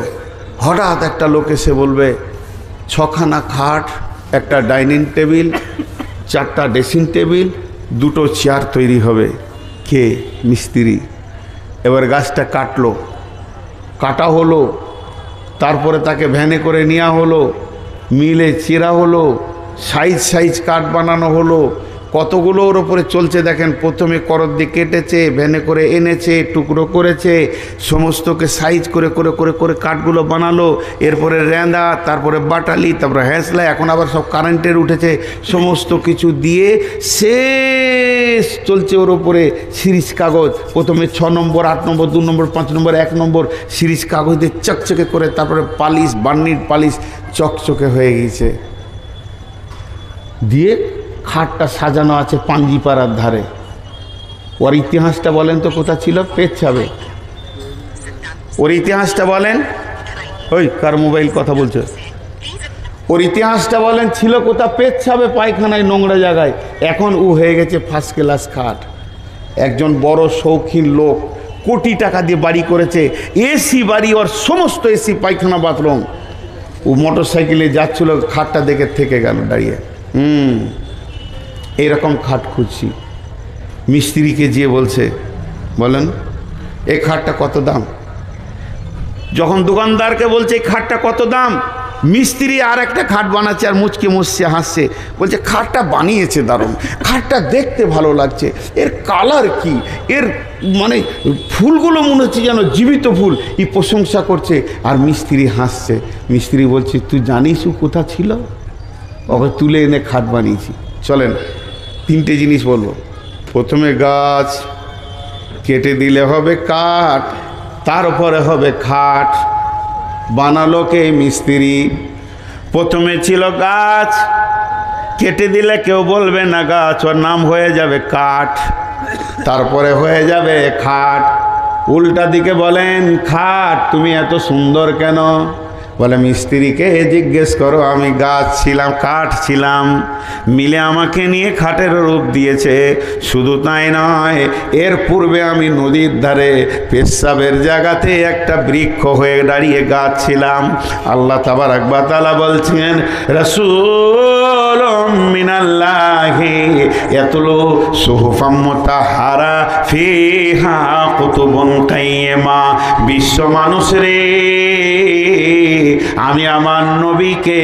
Speaker 1: হঠাৎ একটা লোক এসে বলবে, 6খানা খাট, একটা ডাইনিং টেবিল, 4টা ড্রেসিং টেবিল, দুটো চেয়ার তৈরি হবে। কে? মিস্ত্রি। এবার গাছটা কাটা হলো, তারপরে তাকে ভ্যানে করে নেওয়া হলো, মিলে চেরা হলো, সাইজ কাঠ বানানো হলো। কতগুলো ওর ওপরে চলছে দেখেন। প্রথমে করত দিয়ে কেটেছে, ভ্যানে করে এনেছে, টুকরো করেছে, সমস্তকে সাইজ করে করে করে করে কাঠগুলো বানালো। এরপরে রেঁদা, তারপরে বাটালি, তারপরে হ্যাঁসলা, এখন আবার সব কারেন্টের উঠেছে। সমস্ত কিছু দিয়ে শেষ চলছে ওর ওপরে সিরিজ কাগজ। প্রথমে 6 নম্বর, 8 নম্বর, 2 নম্বর, 5 নম্বর, 1 নম্বর সিরিজ কাগজ দিয়ে চকচকে করে, তারপরে পালিশ, বার্নির পালিশ, চকচকে হয়ে গেছে। দিয়ে খাটটা সাজানো আছে পাঞ্জিপাড়ার ধারে। ওর ইতিহাসটা বলেন তো, কোথা ছিল? পেচ্ছাবে। ওর ইতিহাসটা বলেন। ওই কার মোবাইল কথা বলছে? ওর ইতিহাসটা বলেন, ছিল কোথা? পেচ্ছাবে, পায়খানায়, নোংরা জায়গায়। এখন ও হয়ে গেছে ফার্স্ট ক্লাস খাট। একজন বড় শৌখিন লোক কোটি টাকা দিয়ে বাড়ি করেছে, এসি বাড়ি, ওর সমস্ত এসি, পায়খানা, বাথরুম। ও মোটর সাইকেলে যাচ্ছিল, খাটটা দেখে থেকে গেল দাঁড়িয়ে। এইরকম খাট খুঁজছি। মিস্ত্রিকে গিয়ে বলছে, বলেন এই খাটটা কত দাম? যখন দোকানদারকে বলছে এই খাটটা কত দাম, মিস্ত্রি আর একটা খাট বানাচ্ছে আর মুচকে মুচকে হাসছে, বলছে খাটটা বানিয়েছে দারুণ, খাটটা দেখতে ভালো লাগছে, এর কালার কি, এর মানে ফুলগুলো মনে হচ্ছে যেন জীবিত ফুল। এই প্রশংসা করছে আর মিস্ত্রি হাসছে। মিস্ত্রি বলছে, তুই জানিস ও কোথা ছিল? ওকে তুলে এনে খাট বানিয়েছি। চলেন 3টে জিনিস বলবো। প্রথমে গাছ কেটে দিলে হবে কাঠ, তারপরে হবে খাট। বানালো কে? মিস্ত্রি। প্রথমে ছিল গাছ, কেটে দিলে কেউ বলবে না গাছ, ওর নাম হয়ে যাবে কাঠ, তারপরে হয়ে যাবে খাট। উল্টা দিকে বলেন, খাট তুমি এত সুন্দর কেন? বলে মিস্ত্রিকে জিজ্ঞেস করো, আমি গাছ ছিলাম, কাঠ ছিলাম, মিলে আমাকে নিয়ে খাটের রূপ দিয়েছে। শুধু তাই নয়, এর পূর্বে আমি নদীর ধারে পেশাবের জায়গাতে একটা বৃক্ষ হয়ে দাঁড়িয়ে গাছ ছিলাম। আল্লাহ তাবারাক ওয়া তাআলা বলছেন, রাসূলুম মিনাল্লাহি ইয়াতলু সুহুফাম মুতাহহারা ফিহা কুতুবুন কাইয়্যিমা। বিশ্ব মানুষরে, আমি আমার নবীকে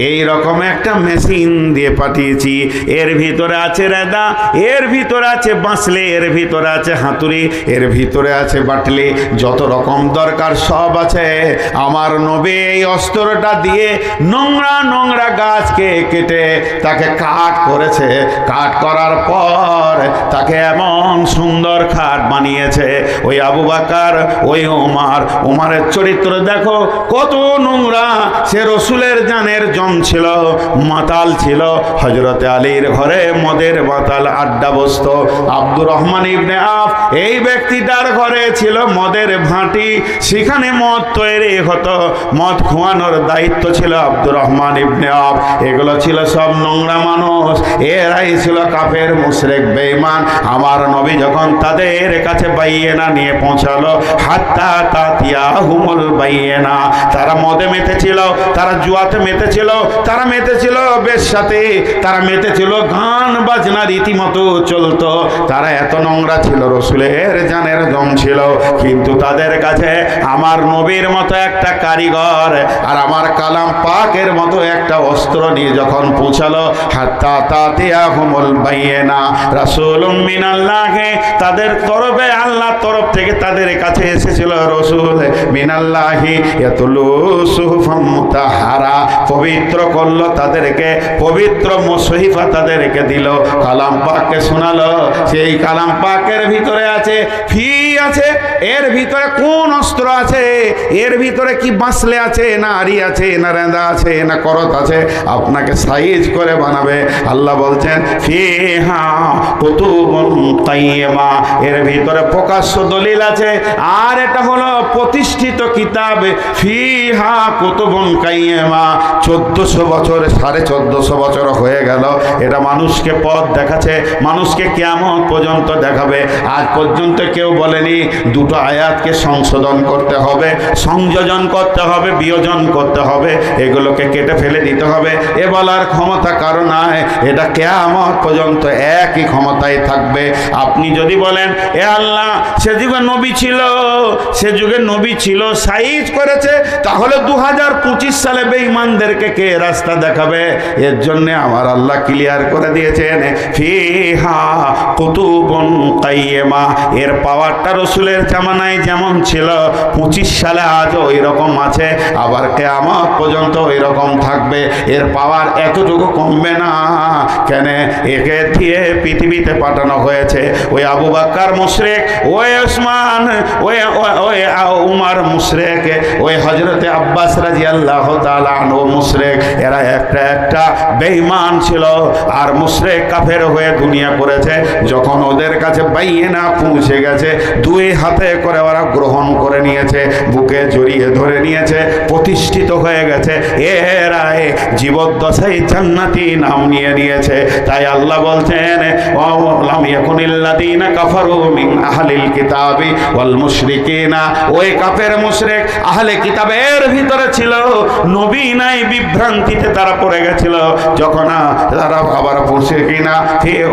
Speaker 1: এই রকম একটা মেশিন দিয়ে পাঠিয়েছি। এর ভিতরে আছে রেদা, এর ভিতরে আছে বাঁশলে, এর ভিতরে আছে হাতুড়ি, এর ভিতরে আছে বাটলি, যত রকম দরকার সব আছে। আমার নবী এই অস্ত্রটা দিয়ে নোংরা নোংরা গাছকে কেটে তাকে কাঠ করেছে। কাঠ করার পর তাকে এমন সুন্দর খাট বানিয়েছে। ওই আবু বকর, ওই ওমরের চরিত্র দেখো কত নোংরা। সে রসুলের জানের জম ছিল, মাতাল ছিল। হযরতে আলীর ঘরে মদের মাতাল আড্ডা বসত। আব্দুর রহমান ইবনে আফ, এই ব্যক্তিটার ঘরে ছিল মদের ভাঁটি, সেখানে মদ তৈরি হতো, মদ খোয়ানোর দায়িত্ব ছিল আব্দুর রহমান ইবনে আফ। এগুলো ছিল সব নোংরা মানুষ, এরাই ছিল কাফের, মুশরিক, বেঈমান। আমার নবী যখন তাদের কাছে বাইয়েনা নিয়ে পৌঁছালো, হাত্তা তাতিয়াহুমুল বাইয়েনা, তারা মদে মেতেছিল, তারা জুয়াতে মেতেছিল, তারা মেতেছিল বেশ্যাতে, তারা মেতেছিল গান বাজনা রীতিমতো চলতো। তারা এত নোংরা ছিল, রসুলের জানের জম ছিল। কিন্তু তাদের কাছে আমার নবীর মতো একটা কারিগর আর আমার কালাম পাকের মতো একটা অস্ত্র নিয়ে যখন পৌঁছালো, হাত্তা তাতিয়াহুমুল বাইয়েনা রাসূলুম মিনাল্লাহি, তাদের তরফে, আল্লাহর তরফ থেকে তাদের কাছে এসেছিল রসুল মিনাল্লাহি ইয়াতলু সুহুফাম মুতাহহারা, পবিত্র করলো তাদেরকে, পবিত্র মুসহিফা তাদেরকে দিল, কালাম পাককে শোনালো। সেই কালাম পাকের ভিতরে আছে ফি আছে, এর ভিতরে কোন অস্ত্র আছে, এর ভিতরে কি বাঁশলে আছে, না আরি আছে, না রেঁদা আছে, না করত আছে, আপনাকে সাইজ করে বানাবে। আল্লাহ বলছেন ফিহা কুতুবুন কাইয়্যিমা, এর ভিতরে প্রকাশ্য দলিল আছে। আর এটা হলো প্রতিষ্ঠিত কিতাব, ফিহা কুতুবুন কাইয়্যিমা। 1400 বছর, 1450 বছর হয়ে গেল, এটা মানুষকে পথ দেখাচ্ছে, মানুষকে কিয়ামত পর্যন্ত দেখাবে। আজ পর্যন্ত কেউ বলেনি দুটো আয়াতকে সংশোধন করতে হবে, সংযোজন করতে হবে, বিয়োজন করতে হবে, এগুলোকে কেটে ফেলে দিতে হবে, এ বলার ক্ষমতা কারো নাই। এটা কিয়ামত পর্যন্ত একই ক্ষমতায় থাকবে। আপনি যদি বলেন এ আল্লাহ সে যুগে নবী ছিল, সে যুগে নবী ছিল, সাইজ করেছে, তাহলে 2025 সালে বেঈমানদেরকে কে রাস্তা দেখাবে? এর জন্য আমার আল্লাহ ক্লিয়ার করে দিয়েছেন ফিহা কুতুবুন কাইয়্যিমা। এর পাওয়ারটা রসুলের জামানায় যেমন ছিল 25 সালে আজও ওই রকম আছে, আবার কিয়ামত পর্যন্ত ওই রকম থাকবে। এর পাওয়ার এতটুকু কমবে না। কেন? একে দিয়ে পৃথিবীতে পাঠানো হয়েছে। ওই আবু বকর মুশরিক, ওই ওসমান, ওই উমর মুশরিক, ওই হযরতে আব্বাস রাদিয়াল্লাহু তাআলা আনহু মুশরিক। এরা একটা বেঈমান ছিল আর মুশরিক কাফের হয়ে দুনিয়া করেছে। যখন ওদের কাছে বাইয়িনা পৌঁছে গেছে, দুই হাতে করে ওরা গ্রহণ করে নিয়েছে, বুকে জড়িয়ে ধরে নিয়েছে, প্রতিষ্ঠিত হয়ে গেছে। এরা জীবদ্দশায় জান্নাতি নাম নিয়ে নিয়েছে। তাই আল্লাহ বলছেন ওয়ালাম ইয়াকুনিল্লাযীনা কাফারু মিন আহলিল কিতাবি ওয়াল মুশরিকিনা। ওই কাফের মুশরিক আহলে কিতাবের ভিতরে ছিল, নবী নাই, বিভ্রান্তিতে তারা পড়ে গেছিল। যখন তারা আবার মুশরিকিনা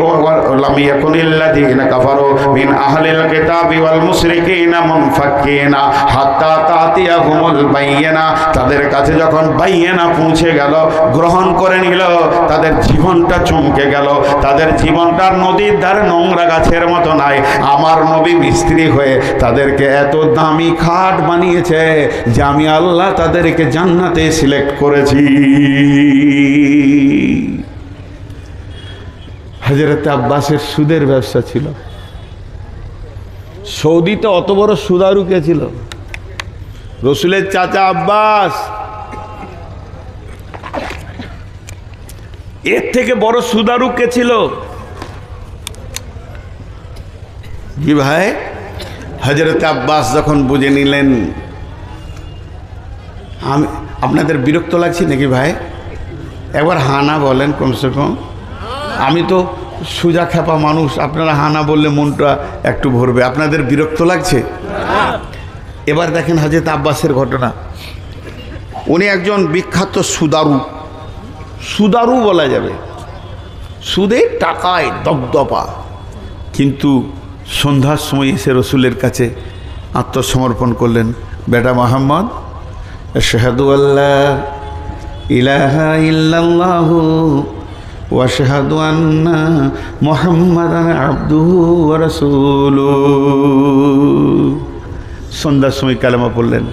Speaker 1: ওয়ালাম ইয়াকুনিল্লাযীনা কাফারু মিন আহলিল কিতাবি ওয়াল মুশরিকিনা মুনফাক্কিনা হাত্তা তাতিয়াহুমুল বাইয়িনা। তাদের কাছে যখন বাইয়িনা পৌঁছে গেল, গ্রহণ করে নিল, তাদের জীবনটা চমকে গেল। তাদের জীবনটা নদীর ধারে নোংরা গাছের মতো নাই। আমার নবী মিস্ত্রি হয়ে তাদেরকে এত দামি খাট বানিয়েছে যে আমি আল্লাহ তাদেরকে জান্নাতে সিলেক্ট করেছি। হযরত আব্বাসের সুদের ব্যবসা ছিল। সৌদিতে অত বড় সুদারু কে ছিল? রসুলের চাচা আব্বাস। এর থেকে বড় সুদারু কে ছিল? জি ভাই, হযরত আব্বাস যখন বুঝে নিলেন, আমি আপনাদের বিরক্ত লাগছে নাকি ভাই? একবার হানা বলেন কমসে কম। আমি তো সুজা খেপা মানুষ, আপনারা হানা বললে মনটা একটু ভরবে। আপনাদের বিরক্ত লাগছে? এবার দেখেন হযরত আব্বাসের ঘটনা। উনি একজন বিখ্যাত সুদারু, সুদারু বলা যাবে, সুদের টাকায় দপদপা। কিন্তু সন্ধ্যার সময় এসে রসুলের কাছে আত্মসমর্পণ করলেন। বেটা মুহাম্মদ, আশহাদু আল্লা ইলাহা ইল্লাল্লাহু ওয়া আশহাদু আন্না মুহাম্মাদান আবদুহু ওয়া রাসূলুহু। সন্ধ্যার সময় কালেমা পড়লেন।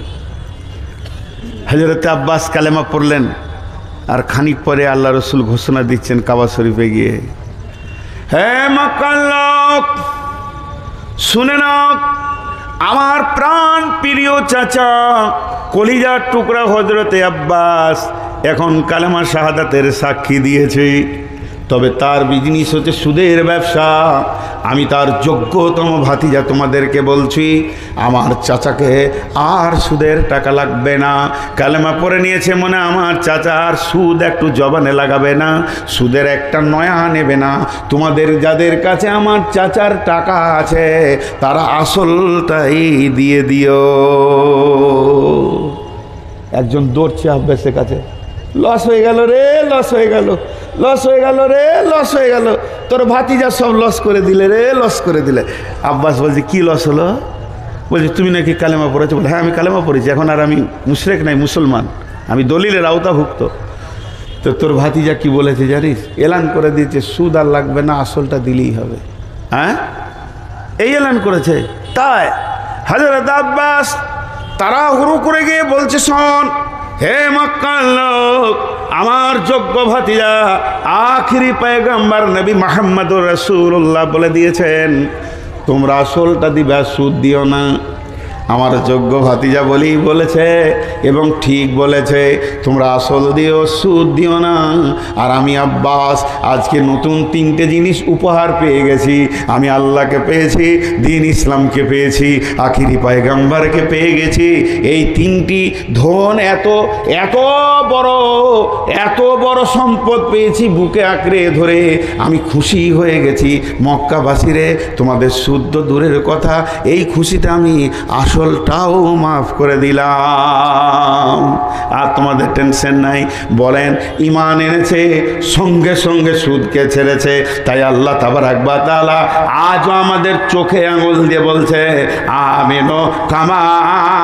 Speaker 1: হযরত আব্বাস কালেমা পড়লেন, আর খানিক পরে আল্লাহ রসুল ঘোষণা দিচ্ছেন কাবা শরীফে গিয়ে, হে মক্কার লোক শুনে নাও, আমার প্রাণ প্রিয় চাচা, কলিজার টুকরা হযরতে আব্বাস এখন কালেমা শাহাদাতের সাক্ষী দিয়েছে। তবে তার বিজনেস হচ্ছে সুদের ব্যবসা। আমি তার যোগ্যতম ভাতিজা তোমাদেরকে বলছি, আমার চাচাকে আর সুদের টাকা লাগবে না। কালেমা পড়ে নিয়েছে মনে, আমার চাচা আর সুদ একটু জবানে লাগাবে না, সুদের একটা নয়া নেবে না। তোমাদের যাদের কাছে আমার চাচার টাকা আছে তারা আসলটাই দিয়ে দিও। একজন দৌড়ছে আব্বাসের কাছে, লস হয়ে গেল রে, লস হয়ে গেল, লস হয়ে গেল রে, লস হয়ে গেল, তোর ভাতিজা সব লস করে দিলে রে, লস করে দিলে। আব্বাস বলছে কি লস হলো? বলছে তুমি নাকি কালেমা পড়েছো? বলে হ্যাঁ আমি কালেমা পড়েছি, এখন আর আমি মুশরিক নাই, মুসলমান, আমি দলিলের আওতাভুক্ত। তো তোর ভাতিজা কি বলেছে জানিস? এলান করে দিয়েছে সুদ আর লাগবে না, আসলটা দিলেই হবে। হ্যাঁ, এই এলান করেছে। তাই হযরত আব্বাস তাড়াহুড়ো করে গিয়ে বলছে, শোন হে মক্কার লোক, আমার যোগ্য ভাতিজা আখিরি পয়গম্বর নবী মুহাম্মদুর রাসূলুল্লাহ বলে দিয়েছেন তোমরা আসলটা দিবা, সুদ দিও না। আমার যোগ্য ভাতিজা বলেই বলেছে এবং ঠিক বলেছে, তোমরা আসল দিও, সুদ দিও না। আর আমি আব্বাস আজকে নতুন 3টে জিনিস উপহার পেয়ে গেছি। আমি আল্লাহকে পেয়েছি, দিন ইসলামকে পেয়েছি, আখিরি পয়গম্বরকে পেয়ে গেছি। এই 3টি ধন, এত বড় সম্পদ পেয়েছি, বুকে আঁকড়ে ধরে আমি খুশি হয়ে গেছি। মক্কাবাসীরে, তোমাদের শুদ্ধ দূরের কথা, এই খুশিটা আমি আসলটাও মাফ করে দিলাম। আর তোমাদের টেনশন নাই। বলেন, ঈমান এনেছে, সঙ্গে সঙ্গে সুদকে ছেড়েছে। তাই আল্লাহ তাবারাক ওয়া তাআলা আজও আমাদের চোখে আঙুল দিয়ে বলছে, আমিনু কামা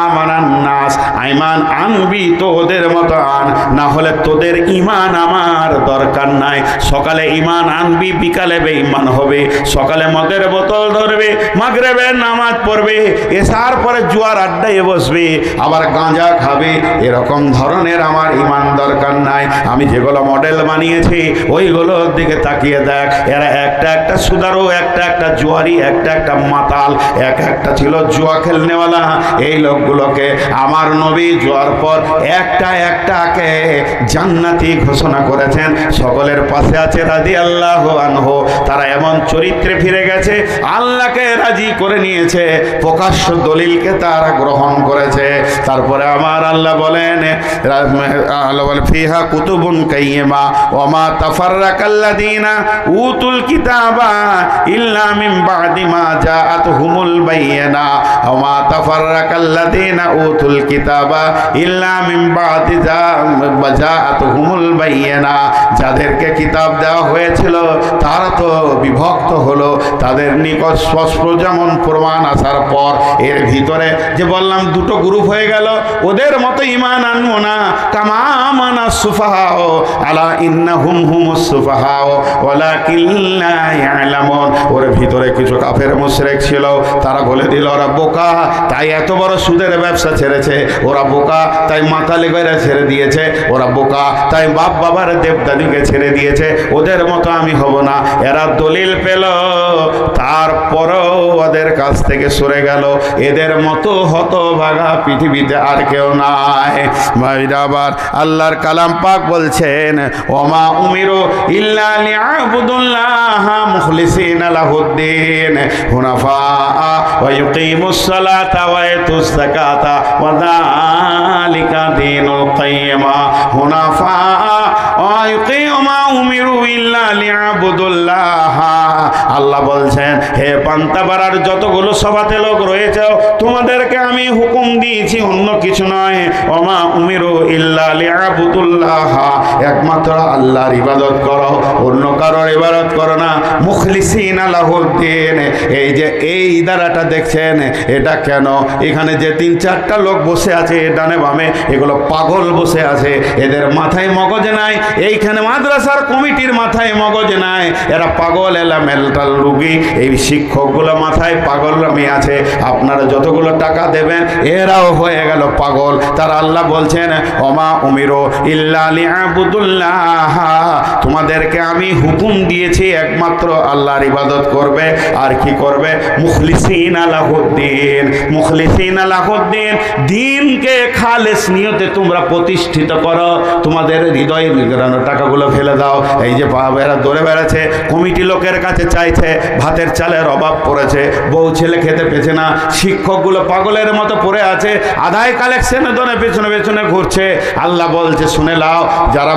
Speaker 1: আমানান নাস, ঈমান আনবি তো ওদের মতো আন, না হলে তোদের ঈমান আমার দরকার নাই। সকালে ঈমান আনবি, বিকালে বেঈমান হবে। সকালে মদের বোতল ধরবে, মাগরিবের নামাজ পড়বে, এশার পরে জুয়ার আড্ডায় বসবে, আবার গাঁজা খাবে। এরকম ধরনের আমার ঈমান দরকার নাই। আমি যেগুলো মডেল বানিয়েছি ওইগুলোর দিকে তাকিয়ে দেখ, এরা একটা সুদারো, একটা জুয়ারি, একটা মাতাল, একটা ছিল জুয়া খেলনেওয়ালা। এই লোকগুলোকে আমার নবী জুয়ার পর একটাকে জান্নাতি ঘোষণা করেছেন। সকলের পাশে আছে রাদিয়াল্লাহু আনহু। তারা এমন চরিত্রে ফিরে গেছে, আল্লাহকে রাজি করে নিয়েছে, প্রকাশ্য দলিলকে তারা গ্রহণ করেছে। তারপরে আমার আল্লাহ বলেন, ফিহা কুতুবুন কাইয়্যিমা ওয়া মা তাফাররাকাল্লাযীনা উতুল কিতাবা ইল্লা মিন বা'দি মা জাআতহুমুল বায়্যিনা ওয়া মা তাফাররাকাল্লাযীনা উতুল কিতাবা ইল্লা মিন বা'দি মা জাআতহুমুল বায়্যিনা। যাদেরকে কিতাব দেওয়া হয়েছিল তারা তো বিভক্ত হলো, তাদের নিকট স্পষ্ট যেমন প্রমাণ আসার পর। এর ভিতরে যে বললাম 2টো গ্রুপ হয়ে গেল, ওদের মতো ঈমান আনবো না। কামা আমানা সুফাহাও আলা ইন্নাহুম হুমুস সুফাহাও ওয়ালাকিন লা ইয়ালামুন। ওর ভিতরে কিছু কাফের মুশরিক ছিল, তারা বলে দিল ওরা বোকা, তাই এত বড় সুদের ব্যবসা ছেড়েছে। ওরা বোকা, তাই মাতালে গয়রা ছেড়ে দিয়েছে। ওরা বোকা, তাই বাপ বাবার দেবদাদিকে ছেড়ে দিয়েছে। ওদের মতো আমি হব না। এরা দলিল পেল, তারপরেও ওদের কাছ থেকে সরে গেল। এদের মতো হতভাগা পৃথিবীতে আর কেউ নাই। ভাইরা, আবার আল্লাহর কালাম পাক বলছেন, ওমা উমিরু ইল্লা লিয়াবুদুল্লাহা মুখলিসিনা লাহুদ্দিন হুনাফা ওয়া ইউকিমুস সালাতা ওয়া ইয়াতুজ যাকাতা ওয়া যালিকা দীনুল কাইয়্যিমা হুনাফা ওয়া ইউকিমা উমিরু ইল্লা লিয়াবুদুল্লাহা। আল্লাহ বলছেন, হে পান্তাপাড়ার যতগুলো সভাতে লোক রয়েছে, তোমাদেরকে আমি হুকুম দিয়েছি অন্য কিছু নয়। ওমা উমিরু ইল্লা লিয়াবুদুল্লাহ, একমাত্র আল্লাহর ইবাদত করো, অন্য কারোর ইবাদত করো না। মুখলিসিনা লাহুদ্দিন। এই যে এই দ্বারাটা দেখছেন, এটা কেন? এখানে যে 3-4টা লোক বসে আছে ডানে বামে, এগুলো পাগল বসে আছে, এদের মাথায় মগজ নাই। এইখানে মাদ্রাসার কমিটির মাথায় মগজ নাই, এরা পাগল, এলা মেন্টাল রুগী। এই শিক্ষকগুলো মাথায় পাগলামি আছে। আপনারা যতগুলো টাকা দেবেন এরাও হয়ে গেল পাগল। তার আল্লাহ বলছেন, ওমা উমিরু ইল্লা লিয়াবুদুল্লাহ, তোমাদেরকে আমি হুকুম দিয়েছি একমাত্র আল্লাহর ইবাদত করবে। আর কি করবে? মুখলিসিনা লাহুদ্দিন। মুখলিসিনা লাহুদ্দিন, দিনকে খালেস নিয়তে তোমরা প্রতিষ্ঠিত করো। তোমাদের হৃদয়ের নিগড়ানো টাকাগুলো ফেলে দাও। এই যে এরা দৌড়ে বেড়াচ্ছে, কমিটি লোকের কাছে চাইছে, ভাতের চালের অভাব পড়েছে, বউ ছেলে খেতে পেছে না, শিক্ষকগুলো পাগলের মতো পড়ে আছে, আদায় কালেকশনের জন্য পেছনে পেছনে ঘুরছে। আল্লাহ বলছে, শুনে লাও, যারা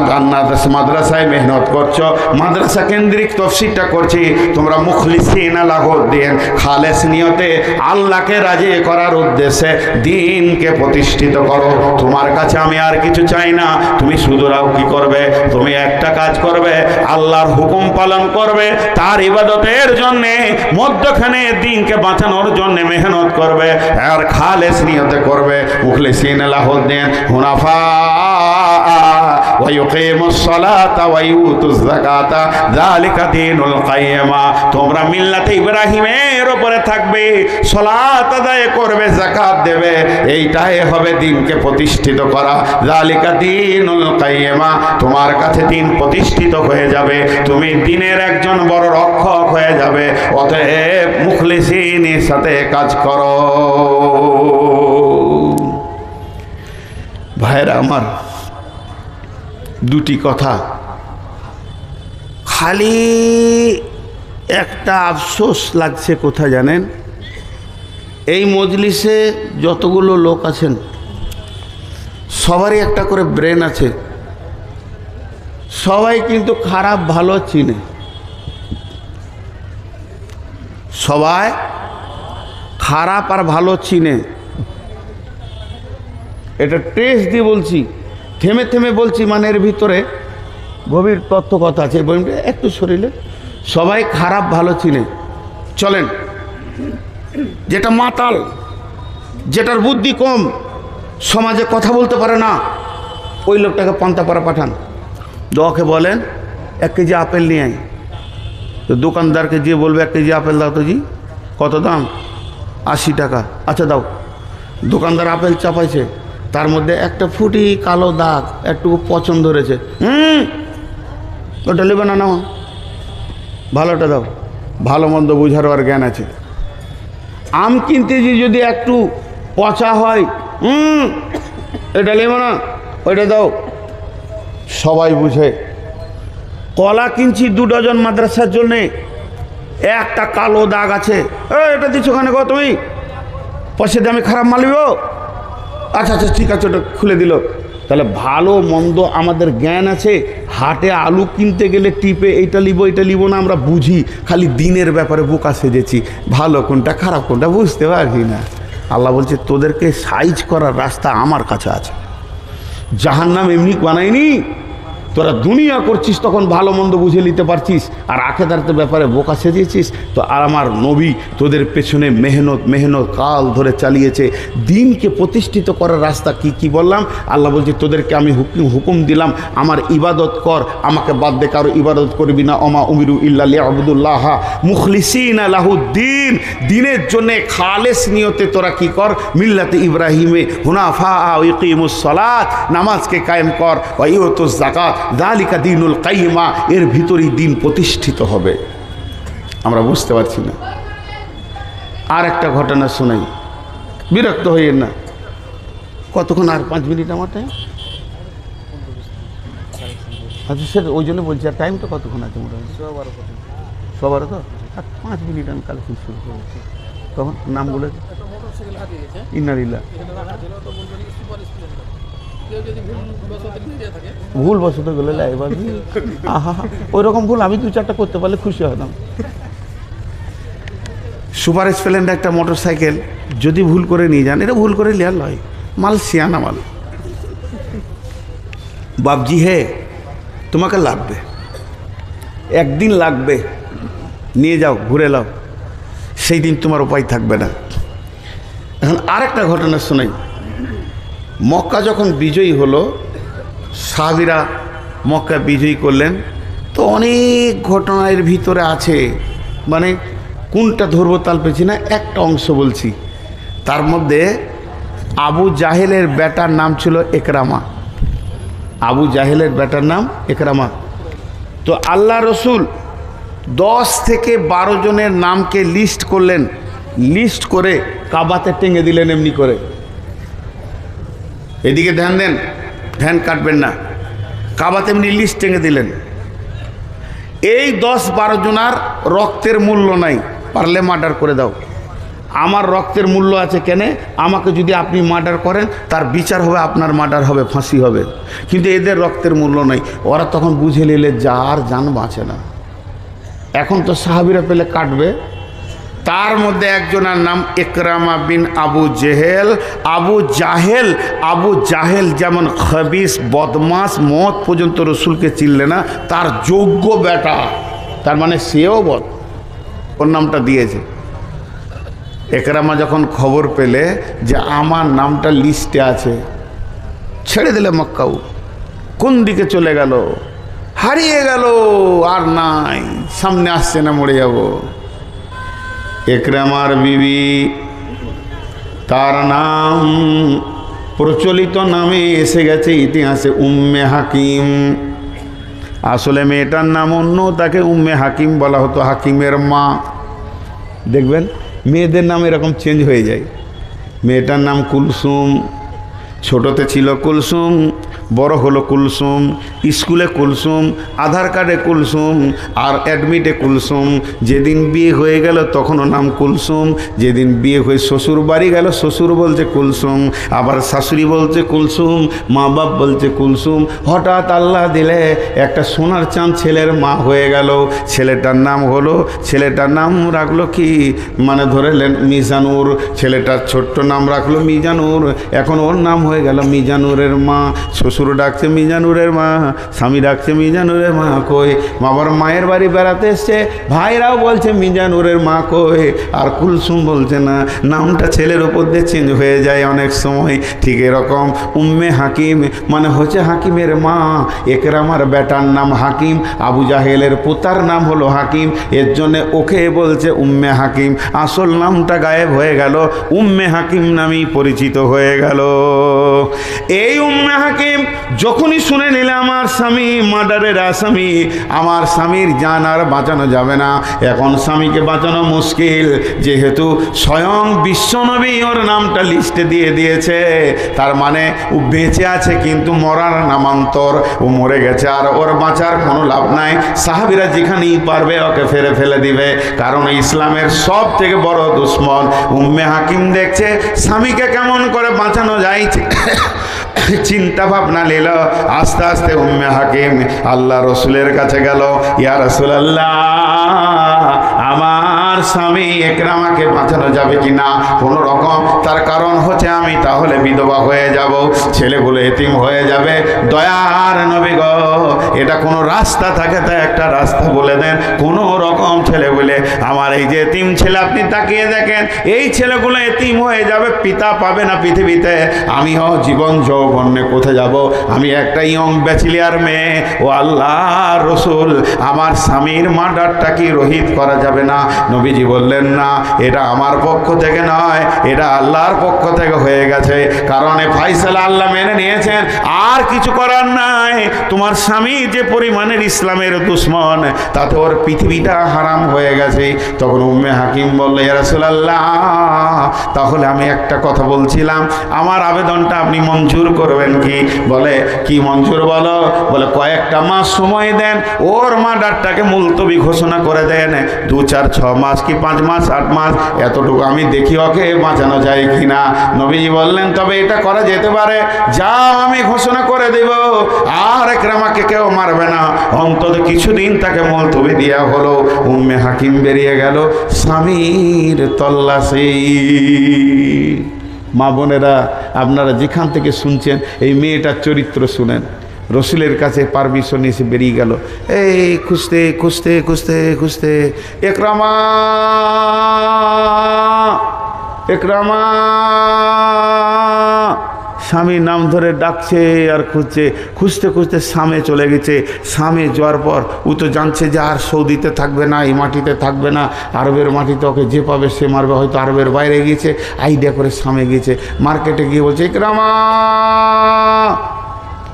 Speaker 1: মাদ্রাসায় মেহনত করছো, মাদ্রাসা কেন্দ্রিক তফসিরটা করছি, তোমরা মুখলিসিনা লাহুদ্দিন, খালেস নিয়তে আল্লাহকে রাজি করার উদ্দেশ্যে দিনকে প্রতিষ্ঠিত করো। তোমার কাছে আমি আর কিছু চাই না। তুমি শুধুরাও কি করবে? তুমি একটা কাজ করবে, আল্লাহর হুকুম পালন করবে, তার ইবাদতের জন্যে, মধ্যখানে দিনকে বাঁচানোর জন্য মেহনত করবে, আর খালেস নিয়তে করবে। মুখলিসিনা লাহুদ্দিন হুনাফা ওয়া ইউকিমুস সালাতা ওয়া ইউতুজ যাকাতা যালিকা দীনুল কাইয়্যিমা। তোমরা মিল্লাতে ইব্রাহিমের উপরে থাকবে, সালাত আদায় করবে, যাকাত দেবে, এইটাই হবে দিনকে প্রতিষ্ঠিত করা। যালিকা দীনুল কাইয়্যিমা, তোমার কাছে দিন প্রতিষ্ঠিত হয়ে যাবে, তুমি দিনের একজন বড় রক্ষক হয়ে যাবে। অতএব মুখলিসিনের সাথে কাজ করো। ভাইরা আমার, দুটি কথা, খালি একটা আফসোস লাগছে কোথায় জানেন? এই মজলিসে যতগুলো লোক আছেন সবারই একটা করে ব্রেন আছে, সবাই কিন্তু খারাপ ভালো চিনে, সবাই খারাপ আর ভালো চিনে। এটা টেস্ট দিয়ে বলছি, থেমে থেমে বলছি, মানে এর ভিতরে গভীর তথ্য কথা আছে। একটু শরীরে সবাই খারাপ ভালো চিনে। চলেন, যেটা মাতাল, যেটার বুদ্ধি কম, সমাজে কথা বলতে পারে না, ওই লোকটাকে পান্তাপাড়া পাঠান, দোয়াকে বলেন 1 কেজি আপেল নিয়ে আয়। তো দোকানদারকে যে বলবে 1 কেজি আপেল দাও তো জি, কত দাম? 80 টাকা। আচ্ছা দাও। দোকানদার আপেল চাপাইছে, তার মধ্যে একটা ফুটি কালো দাগ, একটু পছন্দ ধরেছে, ওটা নেবে না, নাও, ভালোটা দাও। ভালো মন্দ বুঝারও আর জ্ঞান আছে। আম কিনতে যে যদি একটু পচা হয়, এটা নেবে না, ওইটা দাও, সবাই বুঝে। কলা কিনছি 2 ডজন মাদ্রাসার জন্যে, একটা কালো দাগ আছে, এটা দিচ্ছ ওখানে গো তুমি, পয়সা দিয়ে আমি খারাপ মালিব? আচ্ছা আচ্ছা ঠিক আছে, ওটা খুলে দিল। তাহলে ভালো মন্দ আমাদের জ্ঞান আছে। হাটে আলু কিনতে গেলে টিপে এইটা লিব এইটা লিব না, আমরা বুঝি। খালি দিনের ব্যাপারে বোকা সেজেছি, ভালো কোনটা খারাপ কোনটা বুঝতে পারছি না। আল্লাহ বলছে তোদেরকে সাইজ করার রাস্তা আমার কাছে আছে। জাহান্নাম এমনি বানায়নি, তোরা দুনিয়া করছিস তখন ভালো মন্দ বুঝে নিতে পারছিস, আর আখেরাতের ব্যাপারে বোকা সেজেছিস। তো আর আমার নবী তোদের পেছনে মেহনত কাল ধরে চালিয়েছে। দিনকে প্রতিষ্ঠিত করার রাস্তা কি কি বললাম? আল্লাহ বলছে তোদেরকে আমি হুকুম দিলাম আমার ইবাদত কর, আমাকে বাদ দে কারো ইবাদত করবি না। ওমা উমিরু ইল্লা লিয়াবুদুল্লাহ মুখলিসিনা লাহুদ্দিন, দিনের জন্যে খালেস নিয়তে তোরা কি কর, মিল্লাতে ইব্রাহিমে হুনাফা ইকিমুস সালাত, নামাজকে কায়েম কর, ওয়া ইউতুজ যাকাত যালিকা দীনুল কাইয়্যিমা, এর ভিতরেই দিন প্রতিষ্ঠিত হবে। আমরা বুঝতে পারছি না। আর একটা ঘটনা শোনাই, বিরক্ত হইয়েন না। কতক্ষণ? আর 5 মিনিট আমার টাইম। আচ্ছা স্যার, ওই জন্য বলছি, আর টাইম তো কতক্ষণ আছে? মোটামুটি 12 তো, আর 5 মিনিট আমি কালেকশন শুরু করেছি। তখন নামগুলো ইন্নালিল্লাহ, ভুল বসত গেলে এবার আহা ওই রকম ভুল আমি 2-4টা করতে পারলে খুশি হতাম। সুপার স্প্লেন্ডার একটা মোটর সাইকেল যদি ভুল করে নিয়ে যান, এটা ভুল করে লিয়ার লয়, মাল সিয়ানা মাল, বাবজি হে তোমাকে লাগবে, একদিন লাগবে, নিয়ে যাও ঘুরে লাও, সেই দিন তোমার উপায় থাকবে না। এখন আরেকটা ঘটনা শোনাই। মক্কা যখন বিজয়ী হলো, সাহাবীরা মক্কা বিজয়ী করলেন, তো অনেক ঘটনা এর ভিতরে আছে, মানে কোনটা ধরবো তাল পেছি না, একটা অংশ বলছি। তার মধ্যে আবু জাহেলের বেটার নাম ছিল একরামা। আবু জাহেলের বেটার নাম একরামা। তো আল্লাহ রসুল 10 থেকে 12 জনের নামকে লিস্ট করলেন, লিস্ট করে কাবাতে টেঙে দিলেন এমনি করে। এদিকে ধ্যান দেন, ধ্যান কাটবেন না। কাবাতে এমনি লিস্ট টেঙে দিলেন। এই 10-12 জনার রক্তের মূল্য নাই, পারলে মার্ডার করে দাও। আমার রক্তের মূল্য আছে কেন? আমাকে যদি আপনি মার্ডার করেন তার বিচার হবে, আপনার মার্ডার হবে, ফাঁসি হবে। কিন্তু এদের রক্তের মূল্য নাই। ওরা তখন বুঝে নিলে যার জান বাঁচে না। এখন তো সাহাবীরা পেলে কাটবে। তার মধ্যে একজনের নাম ইকরামা বিন আবু জেহেল। আবু জাহেল যেমন খবিস বদমাস, মত পর্যন্ত রসুলকে চিনলে না, তার যোগ্য বেটা, তার মানে সেও বদ, ওর নামটা দিয়েছে। একরামা যখন খবর পেলে যে আমার নামটা লিস্টে আছে, ছেড়ে দিলে মক্কাও, কোন দিকে চলে গেল, হারিয়ে গেল, আর নাই, সামনে আসছে না, মরে যাব। একরামার বিবি, তার নাম প্রচলিত নামে এসে গেছে ইতিহাসে উম্মে হাকিম। আসলে মেয়েটার নাম অন্য, তাকে উম্মে হাকিম বলা হতো, হাকিমের মা। দেখবেন মেয়েদের নাম এরকম চেঞ্জ হয়ে যায়। মেয়েটার নাম কুলসুম, ছোটতে ছিল কুলসুম, বড় হলো কুলসুম, স্কুলে কুলসুম, আধার কার্ডে কুলসুম, আর অ্যাডমিটে কুলসুম। যেদিন বিয়ে হয়ে গেল তখনও নাম কুলসুম, যেদিন বিয়ে হয়ে শ্বশুর বাড়ি গেল শ্বশুর বলছে কুলসুম, আবার শাশুড়ি বলছে কুলসুম, মা বাপ বলছে কুলসুম। হঠাৎ আল্লাহ দিলে একটা সোনার চাঁদ ছেলের মা হয়ে গেল। ছেলেটার নাম রাখলো কি, মানে ধরেলেন মিজানুর। ছেলেটার ছোট্ট নাম রাখলো মিজানুর। এখন ওর নাম হয়ে গেল মিজানুরের মা। শ্বশুর ডাকছে মিজানুরের মা, স্বামী ডাকছে মিজানুরের মা কই। বাবার মায়ের বাড়ি বেড়াতে এসছে, ভাইরাও বলছে মিজানুরের মা কই, আর কুলসুম বলছে না। নামটা ছেলের উপর দিয়ে চেঞ্জ হয়ে যায় অনেক সময়। ঠিক এরকম উম্মে হাকিম মানে হচ্ছে হাকিমের মা। একরামার বেটার নাম হাকিম, আবু জাহেলের পোতার নাম হলো হাকিম, এর জন্যে ওকে বলছে উম্মে হাকিম। আসল নামটা গায়েব হয়ে গেল, উম্মে হাকিম নামেই পরিচিত হয়ে গেল। এই উম্মে হাকিম যখনই শুনে নিলে আমার স্বামী মার্ডারের আসামি, আমার স্বামীর জান আর বাঁচানো যাবে না। এখন স্বামীকে বাঁচানো মুশকিল, যেহেতু স্বয়ং বিশ্বনবী ওর নামটা লিস্টে দিয়ে দিয়েছে। তার মানে ও বেঁচে আছে কিন্তু মরার নামান্তর, ও মরে গেছে আর ওর বাঁচার কোনো লাভ নাই। সাহাবীরা যেখানেই পারবে ওকে ফেলে দিবে, কারণ ইসলামের সব থেকে বড় দুশ্মন। উম্মে হাকিম দেখছে স্বামীকে কেমন করে বাঁচানো যায়, চিন্তা ভাবনা নিল। আস্তে আস্তে উম্মে হাকিম আল্লাহ রসুলের কাছে গেল, ইয়া রাসূলুল্লাহ, আমার স্বামী একরামাকে বাঁচানো যাবে কিনা কোনো রকম। তার কারণ হচ্ছে আমি তাহলে বিধবা হয়ে যাব, ছেলেগুলো এতিম হয়ে যাবে। দয়ার নবী গো, এটা কোনো রাস্তা থাকে তা একটা রাস্তা বলে দেন। কোনো রকম ছেলে বলে আমার এই যে এতিম ছেলে, আপনি তাকিয়ে দেখেন, এই ছেলেগুলো এতিম হয়ে যাবে, পিতা পাবে না পৃথিবীতে। আমিও জীবন যৌবনে কোথায় যাব? আমি একটা ইয়ং ব্যাচেলিয়ার মেয়ে। ও আল্লাহ রসুল, আমার স্বামীর মার্ডারটা কি রহিত করা যাবে না? নবীজি বললেন না, এটা আমার পক্ষ থেকে নয়, এটা আল্লাহর পক্ষ থেকে হয়ে গেছে। কারণ এ ফাইসালা আল্লাহ মেনে নিয়েছেন, আর কিছু করার নাই। তোমার স্বামী যে পরিমাণের ইসলামের দুশ্মন, তাতে ওর পৃথিবীটা হারাম হয়ে গেছে। তখন উম্মে হাকিম বলল, ইয়া রাসূলুল্লাহ, তাহলে আমি একটা কথা বলছিলাম, আমার আবেদনটা আপনি মঞ্জুর করবেন কি? বলে কি মঞ্জুর বলো? বলে কয়েকটা মাস সময় দেন, ওর মার্ডারটাকে মুলতবি ঘোষণা করে দেন। 2, 4, 6 মাস কি 5 মাস 8 মাস, এতটুকু আমি দেখি ওকে বাঁচানো যায় কিনা। নবীজি বললেন, তবে এটা করা যেতে পারে, যাও আমি ঘোষণা করে দেব, আর একরামাকে কেউ মারবে না। অন্তত কিছুদিন তাকে মুলতবি দেওয়া হলো। উম্মে হাকিম বেরিয়ে গেল স্বামীর তল্লাশি। মা বোনেরা, আপনারা যেখান থেকে শুনছেন এই মেয়েটার চরিত্র শুনেন। রসুলের কাছে পারমিশন এসে বেরিয়ে গেল, এই খুঁজতে খুঁজতে খুঁজতে খুঁজতে, একরামা একরামা, স্বামীর নাম ধরে ডাকছে আর খুঁজছে। খুঁজতে খুঁজতে সামে চলে গেছে। সামে যাওয়ার পর ও তো জানছে যে আর সৌদিতে থাকবে না, এই মাটিতে থাকবে না, আরবের মাটিতে ওকে যে পাবে সে মারবে। হয়তো আরবের বাইরে গিয়েছে, আইডিয়া করে সামে গিয়েছে। মার্কেটে গিয়ে বলছে, একরামা।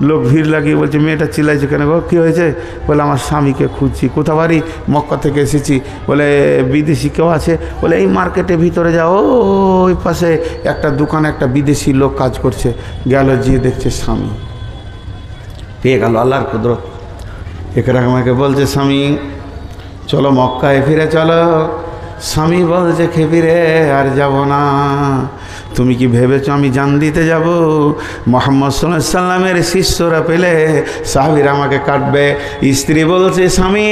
Speaker 1: লোক ভিড় লাগিয়ে বলছে, মেয়েটা চিল্লাইছে কেন গো, কী হয়েছে? বলে আমার স্বামীকে খুঁজছি। কোথা বাড়ি? মক্কা থেকে এসেছি। বলে বিদেশি কেউ আছে? বলে এই মার্কেটের ভিতরে যাও, ওই পাশে একটা দোকানে একটা বিদেশি লোক কাজ করছে। গেল, গিয়ে দেখছে স্বামী পেয়ে গেল। আল্লাহর কুদরত। একরামাকে বলছে, স্বামী চলো মক্কায় ফিরে চলো। স্বামী বলছে, খেপিরে আর যাব না। তুমি কি ভেবেছো আমি জান দিতে যাব? মুহাম্মদ সাল্লাল্লাহু আলাইহি সাল্লামের শিষ্যরা পেলে সাহাবীরা আমাকে কাটবে। স্ত্রী বলছে, স্বামী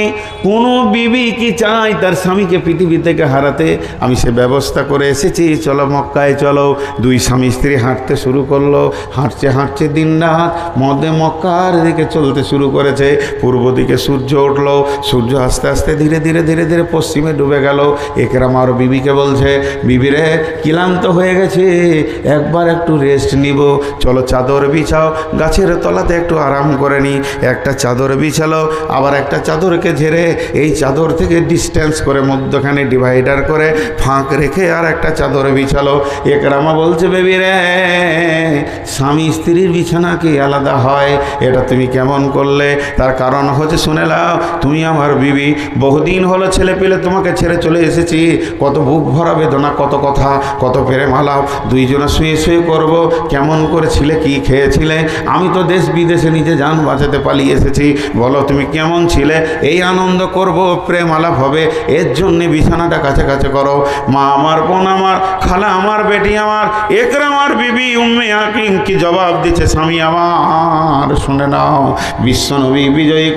Speaker 1: কোনো বিবি কি চায় তার স্বামীকে পৃথিবী থেকে হারাতে? আমি সে ব্যবস্থা করে এসেছি, চলো মক্কায় চলো। 2 স্বামী স্ত্রী হাঁটতে শুরু করলো। হাঁটছে হাঁটছে দিন রাত মধ্যে মক্কার দিকে চলতে শুরু করেছে। পূর্ব দিকে সূর্য উঠলো। সূর্য আস্তে আস্তে ধীরে ধীরে ধীরে ধীরে পশ্চিমে ডুবে গেল। একরামা আর বিবিকে বলছে, বিবিরে ক্লান্ত হয়ে গেছে, একবার একটু রেস্ট নিব, চলো চাদর বিছাও, গাছের তলাতে একটু আরাম করে নি। একটা চাদর বিছালো, আবার একটা চাদরকে ঝেড়ে এই চাদর থেকে ডিস্টেন্স করে মধ্যখানে ডিভাইডার করে ফাঁক রেখে আর একটা চাদর বিছালো। একরামা বলছে, বেবি রে, স্বামী স্ত্রীর বিছানা কি আলাদা হয়? এটা তুমি কেমন করলে? তার কারণ হচ্ছে, শুনে নাও, তুমি আমার বিবি, বহুদিন হলো ছেলে পেলে তোমাকে ছেড়ে চলে এসেছি, এসেছি, কত বুক ভরা বেদনা, কত কথা, কত প্রেম আলাপ, দুইজনে শুয়ে শুয়ে করব, কেমন করেছিলে, কি খেয়েছিলে, আমি তো দেশ বিদেশে নিজে জান বাঁচাতে পালিয়ে এসেছি, বলো তুমি কেমন ছিলে, এই আনন্দ করব, প্রেম আলাপ হবে, এর জন্যে বিছানাটা কাছে কাছে করো। মা আমার, বোন আমার, খালা আমার, বেটি আমার, একরামার বিবি উম্মে হাকিম কি জবাব দিচ্ছে, স্বামী আমার শুনে নাও, বিশ্বনবী বিজয়ী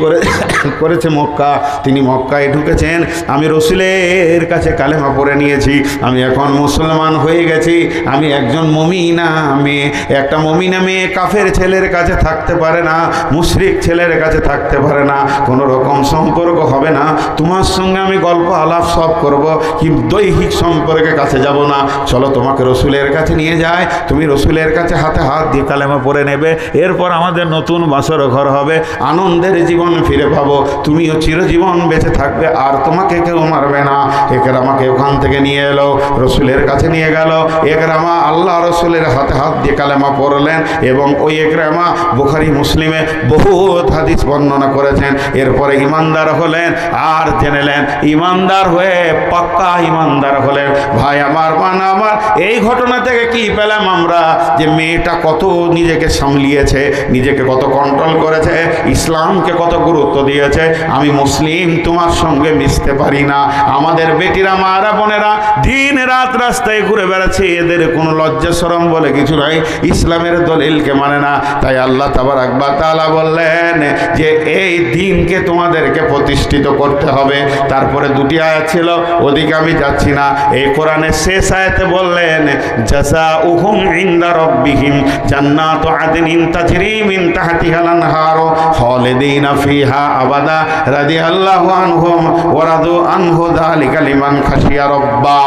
Speaker 1: করেছে মক্কা, তিনি মক্কায় ঢুকেছেন, আমি রসুলের কাছে কালেমা পড়ে নিয়েছি, আমি এখন মুসলমান হয়ে গেছি, আমি একজন মুমিনা মেয়ে। একটা মুমিনা মেয়ে কাফের ছেলের কাছে থাকতে পারে না, মুশরিক ছেলের কাছে থাকতে পারে না, কোনো রকম সম্পর্ক হবে না, তোমার সঙ্গে আমি গল্প আলাপ সব করব, কিন্তু দৈহিক সম্পর্কের কাছে যাব না, চলো তোমাকে রসুলের কাছে নিয়ে যায়, তুমি রসুলের কাছে হাতে হাত দিয়ে কালেমা পড়ে নেবে, এরপর আমাদের নতুন বাসর ঘর হবে, আনন্দের জীবন ফিরে পাবো, তুমিও চিরজীবন বেঁচে থাকবে, আর তোমাকে কেউ মারবে না। একরামাকে ওখান থেকে নিয়ে এলো, রসুলের কাছে নিয়ে গেল, একরামা আল্লাহ রসুলের হাতে হাত দিয়ে কালেমা পড়লেন, এবং ওই একরামা বুখারী মুসলিমে বহুত হাদিস বর্ণনা করেছেন। এরপরে ইমানদার হলেন, আর জেনেলেন ইমানদার হয়ে পাক্কা ইমানদার হলেন। ভাই আমার, মান আমার, এই ঘটনা থেকে কি পেলাম আমরা, যে মেয়েটা কত নিজেকে সামলিয়েছে, নিজেকে কত কন্ট্রোল করেছে, ইসলামকে কত গুরুত্ব দিয়েছে। আমি মুসলিম, তোমার সঙ্গে মিশতে পারি না। আমাদের বেটিরা, মারা, বোনেরা দিন রাত রাস্তায় ঘুরে বেড়াচ্ছে, এদের কোনো লজ্জা শরম বলে কিছু নাই, ইসলামের দলিলকে মানে না। তাই আল্লাহ তাবারাক ওয়া তাআলা বললেন যে এই দিনকে তোমাদেরকে প্রতিষ্ঠিত করতে হবে। তারপরে দুটি আয়াত ছিল, ওদিকে আমি যাচ্ছি না। এই কোরআনের শেষ আয়াতে বললেন জাযাউহুম ইনদা রাব্বিহিম জান্নাতু আদনিন তাজরি মিন তাহতিহাল আনহার খালিদিনা ফিহা আবাদা রাদিয়াল্লাহু আনহুম ওয়া রাদু আনহু যালিকা লিমান খাশিয়া রাব্বা।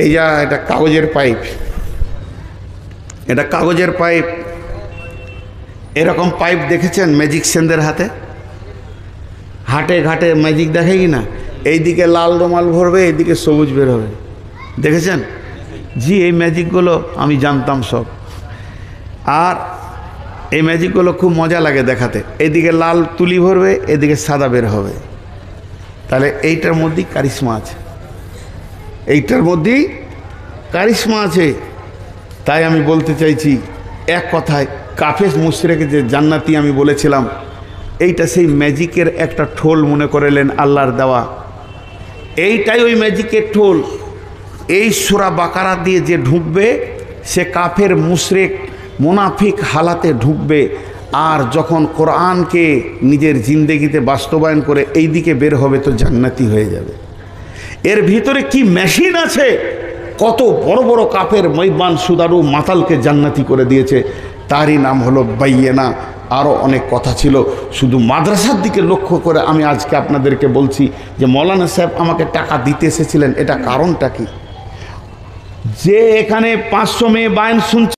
Speaker 1: এই যা, এটা কাগজের পাইপ, এটা কাগজের পাইপ। এরকম পাইপ দেখেছেন ম্যাজিকশিয়ানদের হাতে? হাটে ঘাটে ম্যাজিক দেখে কি না, এইদিকে লাল রুমাল ভরবে, এইদিকে সবুজ বের হবে, দেখেছেন? জি, এই ম্যাজিকগুলো আমি জানতাম সব। আর এই ম্যাজিকগুলো খুব মজা লাগে দেখাতে। এইদিকে লাল তুলি ভরবে, এদিকে সাদা বের হবে। তাহলে এইটার মধ্যেই কারিশমা আছে, এইটার মধ্যেই কারিশমা আছে। তাই আমি বলতে চাইছি, এক কথায় কাফের মুশরিক যে জান্নাতি আমি বলেছিলাম, এইটা সেই ম্যাজিকের একটা ঠোল মনে করলেন আল্লাহর দেওয়া। এইটাই ওই ম্যাজিকের ঠোল। এই সূরা বাকারা দিয়ে যে ঢুকবে, সে কাফের মুশরিক মুনাফিক হালাতে ঢুকবে, আর যখন কোরআনকে নিজের জিন্দেগিতে বাস্তবায়ন করে এই দিকে বের হবে তো জান্নাতি হয়ে যাবে। এর ভিতরে কি মেশিন আছে, কত বড় বড় কাফের মৈবান সুদারু মাতালকে জান্নাতি করে দিয়েছে, তারই নাম হলো বাইয়েনা। আরও অনেক কথা ছিল, শুধু মাদ্রাসার দিকে লক্ষ্য করে আমি আজকে আপনাদেরকে বলছি যে মৌলানা সাহেব আমাকে টাকা দিতে এসেছিলেন, এটা কারণটা কি? যে এখানে 500 মেয়ে বায়ান শুনছে,